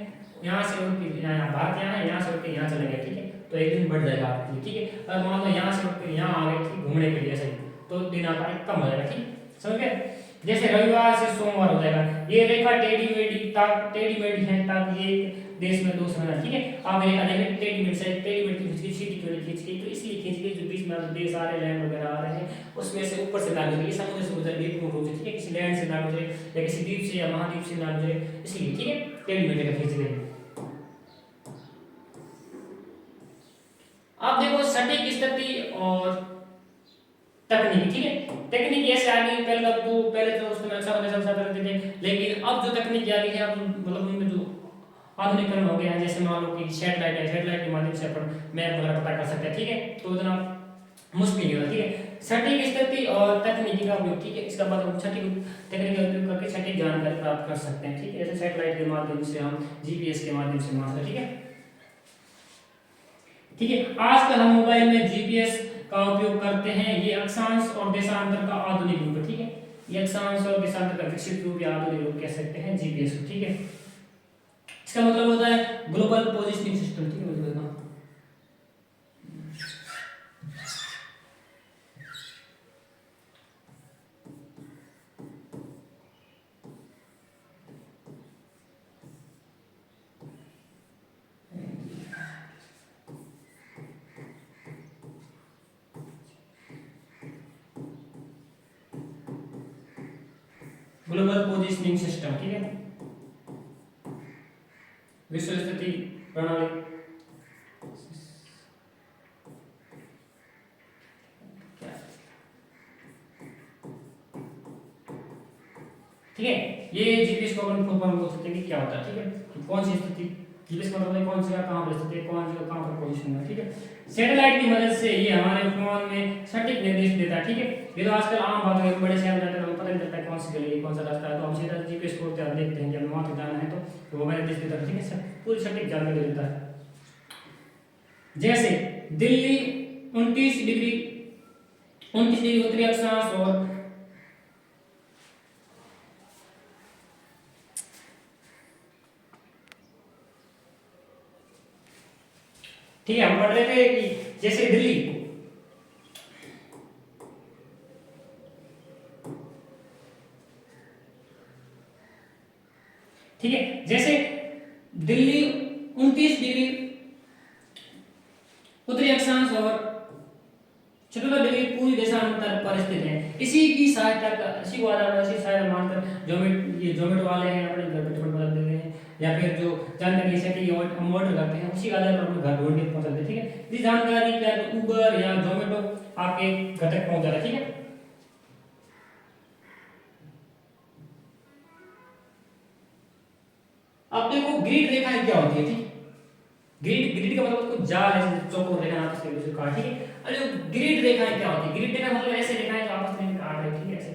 यहाँ से उठ के भारत यहाँ है, यहाँ से उठ के यहाँ चले गए, ठीक है, तो एक दिन बढ़ जाएगा आपके लिए, ठीक है। और मान लो यहाँ से उठ के यहाँ आ गए, ठीक, घूमने के लिए ऐसे ही, तो दिन आपका कम हो जाएगा, ठीक, समझ गए। जैसे रविवार से सोमवार हो जाएगा, ये रेखा टेढ़ी मेढ़ी है ताकि ये देश में 2 समय, ठीक है। आप रेखा देखें टेढ़ी मेढ़ी से, टेढ़ी मेढ़ी खींच के सीधी क्यों खींच के, तो इसलिए खींच के जो बीच में देश आ रहे लैंड वगैरह आ रहे हैं उसमें से ऊपर से ना गुजरे, समुद्र से गुजरे, द्वीप रूप से, ठीक है, किसी लैंड से ना गुजरे या किसी द्वीप से या महाद्वीप से ना गुजरे, इसलिए, ठीक है, टेढ़ी मेढ़ी का खींच रहे हैं। आप देखो सटीक स्थिति और तकनीकी, ठीक है। तकनीक ऐसे आ गई, पहले तो उसमें अच्छा करते थे, लेकिन अब जो तकनीक आ गई है, अब मतलब उनमें जो आधुनिकरण हो गया है, जैसे मान लो कि सैटेलाइट है, सैटेलाइट के माध्यम से अपन मैप वगैरह पता कर सकते हैं, ठीक है, तो इतना मुश्किल नहीं होता, ठीक है। सटीक स्थिति और तकनीकी का उपयोग, ठीक है, इसका मतलब सटीक तकनीक का उपयोग करके सटीक जानकारी प्राप्त कर सकते हैं, ठीक है, जैसे सैटेलाइट के माध्यम से हम जीपीएस के माध्यम से मान सकते, ठीक है, ठीक है। आजकल हम मोबाइल में जीपीएस का उपयोग करते हैं, ये अक्षांश और देशांतर का आधुनिक रूप है, ठीक है, ये अक्षांश और देशांतर का विकसित रूप या आधुनिक रूप कह सकते हैं जीपीएस को, ठीक है। इसका मतलब होता है ग्लोबल पोजिशनिंग सिस्टम, ठीक है, मुझे बताओ। ग्लोबल पोजिशनिंग सिस्टम, ठीक है, विश्व स्थिति प्रणाली, ठीक है। ये जीपीएस को अपन फुल फॉर्म बोल सकते हैं कि क्या होता है, ठीक है, कि कौन सी स्थिति, जीपीएस मतलब है कौन सी जगह कहां पर स्थित है, कौन जगह कहां पर पोजीशन है, ठीक है। सैटेलाइट की मदद से ये हमारे फोन में सटीक निर्देश देता है, ठीक है। ये तो आजकल आम बात है, बड़े शहर में रहते हैं, पता नहीं चलता कौन सी गली है, कौन सा रास्ता है, तो हम सीधा जीपीएस को देखते हैं कि हमें वहां तक जाना है तो मोबाइल निर्देश देता है, ठीक है, पूरी सटीक जानकारी देता है। जैसे दिल्ली 29 डिग्री उत्तरी अक्षांश और ठीक है, हम पढ़ रहे थे कि जैसे दिल्ली, ठीक है, जैसे दिल्ली 29 डिग्री उत्तरी अक्षांश और 14 डिग्री पूरी देशांतर पर स्थित है। इसी की सहायता इसी को आधार इसी सहायता मानकर ये जोमेटो वाले हैं अपने घर पे बदल देते हैं, या फिर जो जानकारी है कि हम ऑर्डर करते हैं उसी के आधार पर अपने घर ढूंढ के पहुंचाते हैं, ठीक है। इस जानकारी क्या तो उबर या जोमेटो आपके घर तक पहुंच जा रहा है, ठीक है। अब देखो ग्रिड रेखाएं क्या होती है, ठीक है, ग्रिड का मतलब कुछ जाल है, चौकोर रेखा आपस में दूसरे काट, ठीक है। अरे ग्रिड रेखाएं क्या होती है, ग्रिड रेखा मतलब ऐसे रेखाएं जो आपस में काट रही, ठीक है, ऐसे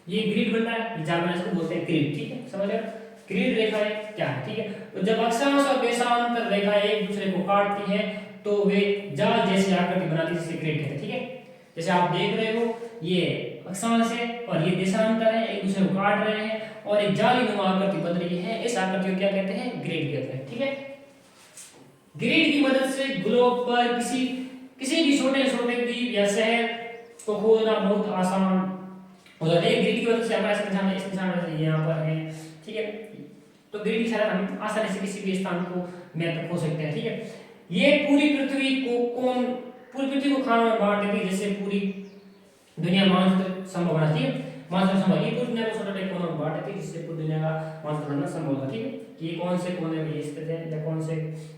ये ग्रिड बनता है, ये जाल बनाने इसको बोलते हैं ग्रिड, ठीक है, समझ गए। ग्रिड रेखाएं क्या है, ठीक है, तो जब अक्षांश और देशांतर रेखाएं एक दूसरे को काटती है तो वे जाल जैसी आकृति बनाती है, जिसे ग्रिड कहते हैं, ठीक है। जैसे आप देख रहे हो ये अक्षांश है और ये देशांतर है, एक दूसरे को काट रहे हैं और एक जालीनुमा आकृति बन रही है, इस आकृति को क्या कहते हैं, ग्रिड कहते हैं, ठीक है। ग्रिड की मदद से ग्लोब पर किसी भी छोटे छोटे द्वीप या शहर को खोजना बहुत आसान हो जाता है। ग्रिड की मदद से हमारा इस निशान में यहाँ पर है, ठीक है, तो ग्रिड की सहायता हम आसानी से किसी भी स्थान को मैप तक हो सकते हैं, ठीक है। ये पूरी पृथ्वी को खानों में बांट देती है, जैसे पूरी दुनिया मानचित्र संभव है, ठीक है, मानचित्र संभव, ये पूरी दुनिया को छोटे कोनों में बांट देती है, जिससे पूरी दुनिया का मानचित्र बनना संभव है, ठीक है, कि ये कौन से कोने में स्थित है या कौन से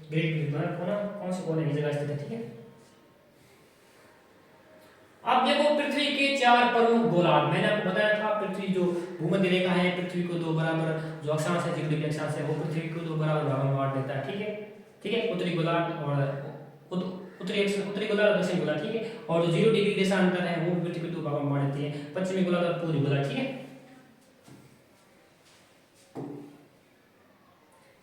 ग्रिड कोना कौन से कोने की जगह स्थित है, ठीक है। अब देखो पृथ्वी के 4 प्रमुख गोलार्ध, मैंने आपको बताया था पृथ्वी जो भूमध्य रेखा है पृथ्वी को 2 बराबर जो अक्षांश है, 0 डिग्री अक्षांश है, वो पृथ्वी को 2 बराबर भागों में बांट देता है, ठीक है, ठीक है, उत्तरी गोलार्ध और उत्तरी गोलार्ध और दक्षिणी गोलार्ध, ठीक है, और जो 0 डिग्री देशांतर है वो पृथ्वी को 2 भागों में बांट देती है, पश्चिमी गोलार्ध और पूर्वी गोलार्ध, ठीक है,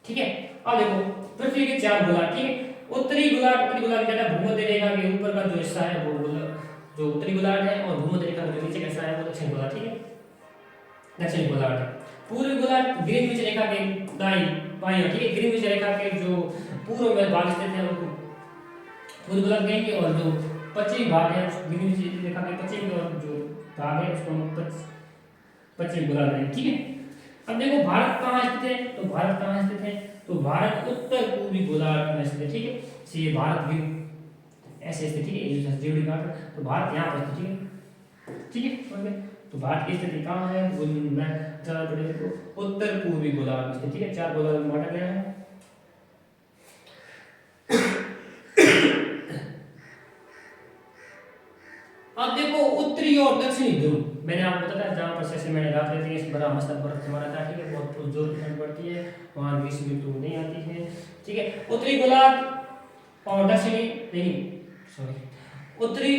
ठीक है। अब देखो पृथ्वी के 4 गोलार्ध, ठीक है, उत्तरी गोलार्ध क्या है, भूमध्य रेखा के ऊपर का जो हिस्सा है वो जो उत्तरी गोलार्ध है, और भूमध्य रेखा का जो नीचे का हिस्सा है वो दक्षिणी गोलार्ध, ठीक है, दक्षिणी गोलार्ध। पूर्वी गोलार्ध ग्रीनविच रेखा के दाईं बाईं, ठीक है, ग्रीनविच रेखा के जो पूर्व में भाग स्थित है वो पूर्वी गोलार्ध कहेंगे, और जो पश्चिमी भाग है ग्रीनविच रेखा के पश्चिमी और जो भाग है उसको पश्चिमी गोलार्ध में, ठीक है। अब देखो भारत कहाँ स्थित है, तो भारत कहाँ स्थित है, तो भारत उत्तर पूर्वी गोलार्ध में स्थित है, ठीक है। तो ये भारत भी ऐसे स्थित है, ये जो जीडी का, तो भारत यहाँ पर स्थित है, ठीक है, समझ गए। तो भारत की स्थिति कहाँ है, मैं चार बड़े को उत्तर पूर्वी गोलार्ध में स्थित, ठीक है, 4 गोलार्ध में बांटा गया है। अब देखो उत्तरी और दक्षिणी ध्रुव, मैंने आपको बताया जहाँ पर जैसे मैंने रात रहती है बड़ा मस्त बर्फ जमा रहता है, ठीक है, बहुत जोर की ठंड पड़ती है, वहाँ ग्रीष्म ऋतु नहीं आती है, ठीक है। उत्तरी गोलार्ध और दक्षिणी नहीं सॉरी उत्तरी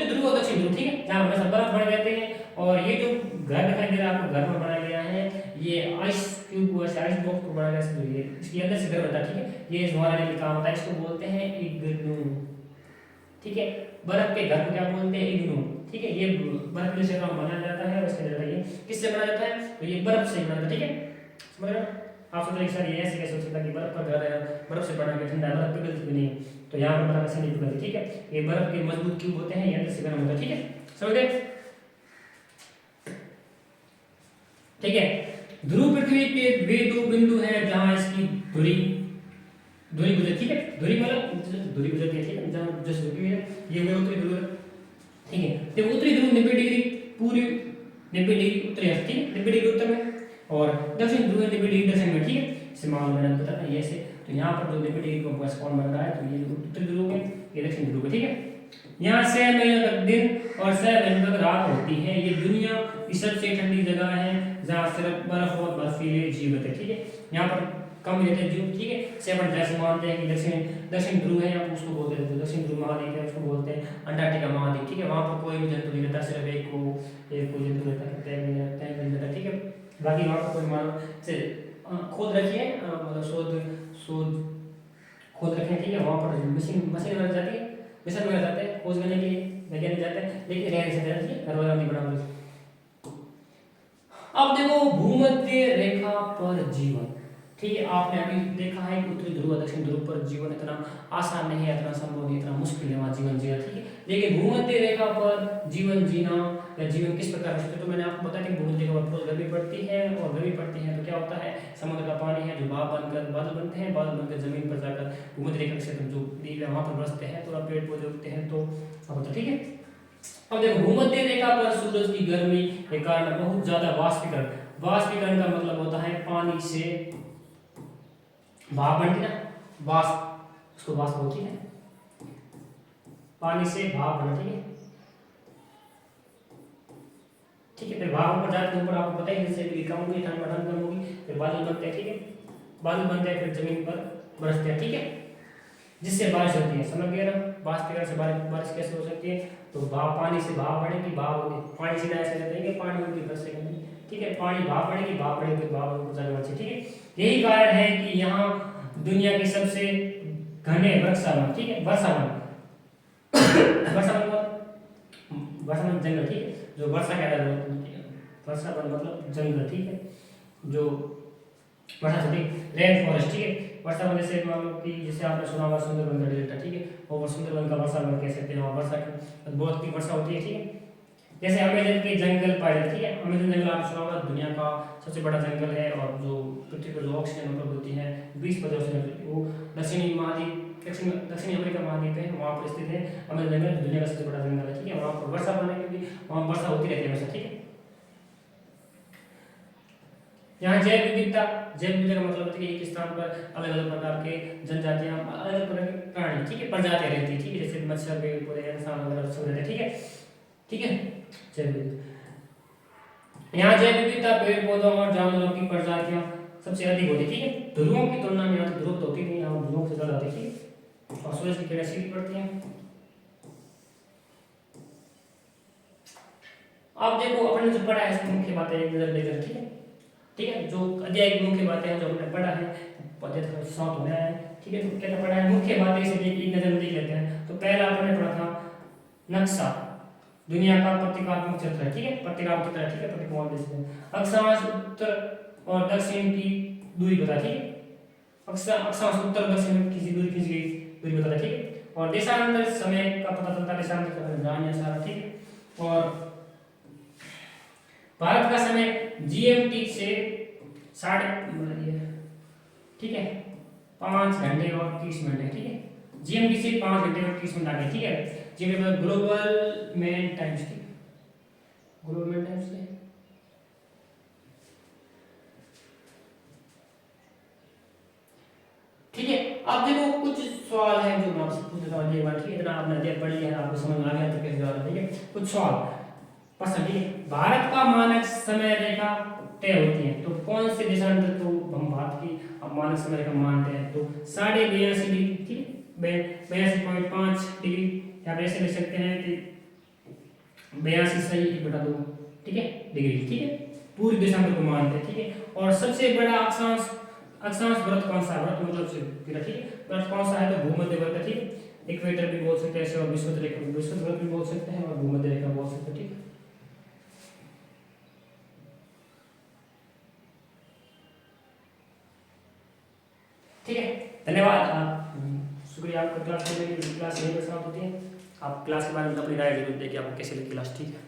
ध्रुव और दक्षिणी ध्रुव, ठीक है, जहाँ हमेशा बर्फ बने रहते हैं। और ये जो घर दिखाई दे रहा है आपको, घर में बनाया गया है, ये आइस क्यूब को, आइस बॉक्स को बनाया गया है, इसके अंदर से घर होता है, ठीक है। ये हमारा लिए काम होता है, इसको बोलते हैं इग्नू, ठीक है। बर्फ के घर को क्या बोलते हैं, इग्नू, ठीक है। ये बर्फ से काम बनाया जाता है, उसके अंदर ये किससे बनाया जाता है, तो ये बर्फ से बना जाता है, ठीक है, समझ रहे हो। आप सोच रहे सर ये ऐसे कैसे हो सकता है कि बर्फ का घर है, बर्फ से बना के ठंडा, बर्फ पिघलती भी नहीं, तो यहाँ पर बर्फ ऐसे नहीं पिघलती, ठीक है। ये बर्फ के मजबूत क्यूब होते हैं, ये अंदर से गर्म होता है, ठीक है, समझ गए, ठीक है। ध्रुव पृथ्वी के वे 2 बिंदु हैं जहां इसकी धुरी गुजरती है, ठीक है, धुरी मतलब धुरी गुजरती है, ठीक है, जहां जैसे धुरी है, ये हुए उत्तरी ध्रुव, ठीक है। तो उत्तरी ध्रुव 90 डिग्री पूर्व, 90 डिग्री उत्तरी है, ठीक है, 90 डिग्री उत्तर में, और दक्षिण ध्रुव 90 डिग्री दक्षिण में, ठीक है। इसे मान मैंने बताया ये से, तो यहाँ पर जो 90 डिग्री का कौन बन रहा है, तो ये उत्तरी ध्रुव है, ये दक्षिण ध्रुव है, ठीक है। यहाँ 6 महीनों तक दिन और 6 महीनों तक रात होती है। ये दुनिया की सबसे ठंडी जगह है जहाँ सिर्फ बर्फ और बर्फीले जीवित है, ठीक है। यहाँ पर कम रहते हैं जीव, ठीक है। 7 जैसे मानते हैं कि दक्षिण ध्रुव है, आप उसको बोलते हैं दक्षिण ध्रुव महाद्वीप है, उसको बोलते हैं अंटार्कटिका महाद्वीप, ठीक है। वहाँ पर कोई भी जंतु नहीं रहता, सिर्फ एक को जंतु रहता है, तय, ठीक है। बाकी वहाँ पर कोई मानो से खोद रखी है, मतलब शोध खोद रखे हैं, ठीक है। वहाँ पर मशीन बन जाती है, मिशन में जाते हैं खोज करने के लिए, वैज्ञानिक जाते हैं, लेकिन रहने से रहती है घर वाला नहीं बना। अब देखो भूमध्य रेखा पर जीवन, ठीक है। आपने अभी देखा है कि उत्तरी ध्रुव दक्षिण ध्रुव पर जीवन इतना आसान नहीं है, इतना संभव नहीं, इतना मुश्किल है वहाँ जीवन जीना, ठीक है। लेकिन भूमध्य रेखा पर जीवन जीना या जीवन किस प्रकार है, तो मैंने आपको बताया कि भूमध्य रेखा पर गर्मी पड़ती है, और गर्मी पड़ती है तो क्या होता है, समुद्र का पानी है जो भाप बनकर बादल बनते हैं, बादल बनकर जमीन पर जाकर भूमध्य रेखा क्षेत्र जो द्वीप है वहाँ पर बरसते हैं, थोड़ा पेड़ पौधे उगते हैं, तो होता है, ठीक है। अब देखो भूमध्य रेखा पर सूरज की गर्मी के कारण बहुत ज्यादा वाष्पीकरण का मतलब होता है पानी से भाप बनती है ना, वाष्प, उसको वाष्प होती है, पानी से भाप बनती है, ठीक है। फिर भाप ऊपर जाते ऊपर आपको पता ही, जैसे कम होगी ठंड कम होगी, फिर बादल बनते हैं, ठीक है, बादल बनते हैं, फिर जमीन पर बरसते हैं, ठीक है, जिससे बारिश होती है, समझ गए ना। वाष्पीकरण से बारिश कैसे हो सकती है, तो भाप, पानी से भाप बढ़ेगी, भाप होगी, पानी सीधा ऐसे रहते हैं कि पानी होगी बरसेगी, ठीक है, पानी भाप बढ़ेगी, भाप बढ़ेगी, भाप ऊपर जाने वाली, ठीक है। यही कारण है कि यहाँ दुनिया के सबसे घने वर्षावन, ठीक है, वर्षावन वर्षावन जंगल, ठीक है, जो वर्षा के आधार पर, वर्षावन मतलब जंगल, ठीक है, जो वर्षा से, रेन फॉरेस्ट, ठीक है। वर्षावन जैसे मान लो कि जैसे आपने सुना होगा सुंदरबन का डेल्टा, ठीक है, और सुंदरबन का वर्षावन कह सकते हैं, और वर्षा की बहुत की वर्षा होती है, ठीक है। जैसे अमेजन के जंगल पाए जाते, ठीक है, अमेजन जंगल आपने सुना होगा दुनिया का सबसे बड़ा जंगल है, और जो पृथ्वी पर जो ऑक्सीजन उपलब्ध होती है 20% वो दक्षिणी महाद्वीप, दक्षिणी अमेरिका महाद्वीप है, वहाँ पर स्थित है अमेजन जंगल, दुनिया का सबसे बड़ा जंगल है, ठीक है। वहाँ पर वर्षा बने क्योंकि वहाँ वर्षा होती रहती है हमेशा, ठीक है। यहाँ जैव विविधता का मतलब है कि एक स्थान पर अलग अलग प्रकार के जनजातियां, अलग अलग प्रकार के प्राणी, ठीक है, प्रजातियां रहती है, ठीक है, जैसे मच्छर, पेड़ पौधे, इंसान वगैरह सब रहते हैं, ठीक है, ठीक है। जैव विविधता, यहाँ जैव विविधता पेड़ पौधों और जानवरों की प्रजातियां सबसे अधिक होती है, ठीक है। ध्रुवों की तुलना में यहाँ तो ध्रुव तो होती नहीं, यहाँ ध्रुवों से ज्यादा होती है, और सूरज की किरणें सीधी पड़ती हैं। अब देखो अपने जो पढ़ा है इसकी मुख्य बातें एक नजर लेकर, ठीक है, ठीक है, जो अध्याय की मुख्य बातें हैं जो हमने पढ़ा है, पद्धति साथ होना है, ठीक है। तो क्या पढ़ा है, मुख्य बातें इसे एक नजर में देख लेते हैं। तो पहला आपने पढ़ा था नक्शा, दुनिया का प्रतीकात्मक चित्र है, ठीक है, प्रतीकात्मक चित्र है, ठीक है, प्रतीकवाद देश अक्षांश उत्तर और दक्षिण की दूरी बता, ठीक है, अक्षांश उत्तर दक्षिण में किसी दूरी खींच गई दूरी बता, ठीक है, और देशांतर समय का पता चलता है, देशांतर सारा, ठीक है। और भारत का समय GMT से ठीक है 5 घंटे और 30 मिनट है, ठीक है। GMT से 5 घंटे और 30 मिनट आगे, ठीक है। GMT ग्लोबल मेन टाइम्स, ठीक है, ग्लोबल मेन टाइम्स है। ठीक है, अब देखो कुछ सवाल है जो मैं आपसे पूछता हूँ, ठीक है, इतना आपने अध्ययन पढ़ लिया है, आपको समझ में आ गया तो कैसे जवाब है, ठीक है। कुछ सवाल पसंद, ठीक है। भारत का मानक समय रेखा तय होती है तो कौन से दिशांतर तो हम भारत की अब मानक समय रेखा मानते हैं तो 82.5 डिग्री, ठीक है, 82.5 डिग्री, या आप ऐसे लिख सकते हैं कि 82 सही 1/2, ठीक है, डिग्री, ठीक है, पूरी दिशांतर को मानते हैं, ठीक है। और सबसे बड़ा अक्षांश अक्षांश व्रत कौन सा है, व्रत मतलब से पूरा, ठीक है, व्रत कौन सा है तो भूमध्य व्रत, ठीक है। इक्वेटर भी बोल सकते हैं और विषुवत रेखा, विषुवत व्रत भी बोल सकते हैं और भूमध्य रेखा बोल सकते हैं, ठीक है। ठीक है, धन्यवाद। आप शुक्रिया आपका क्लास करने के लिए। क्लास यहीं पर समाप्त होती है। आप क्लास के बारे में अपनी राय जरूर दें कि आपको कैसी लगी क्लास, ठीक है।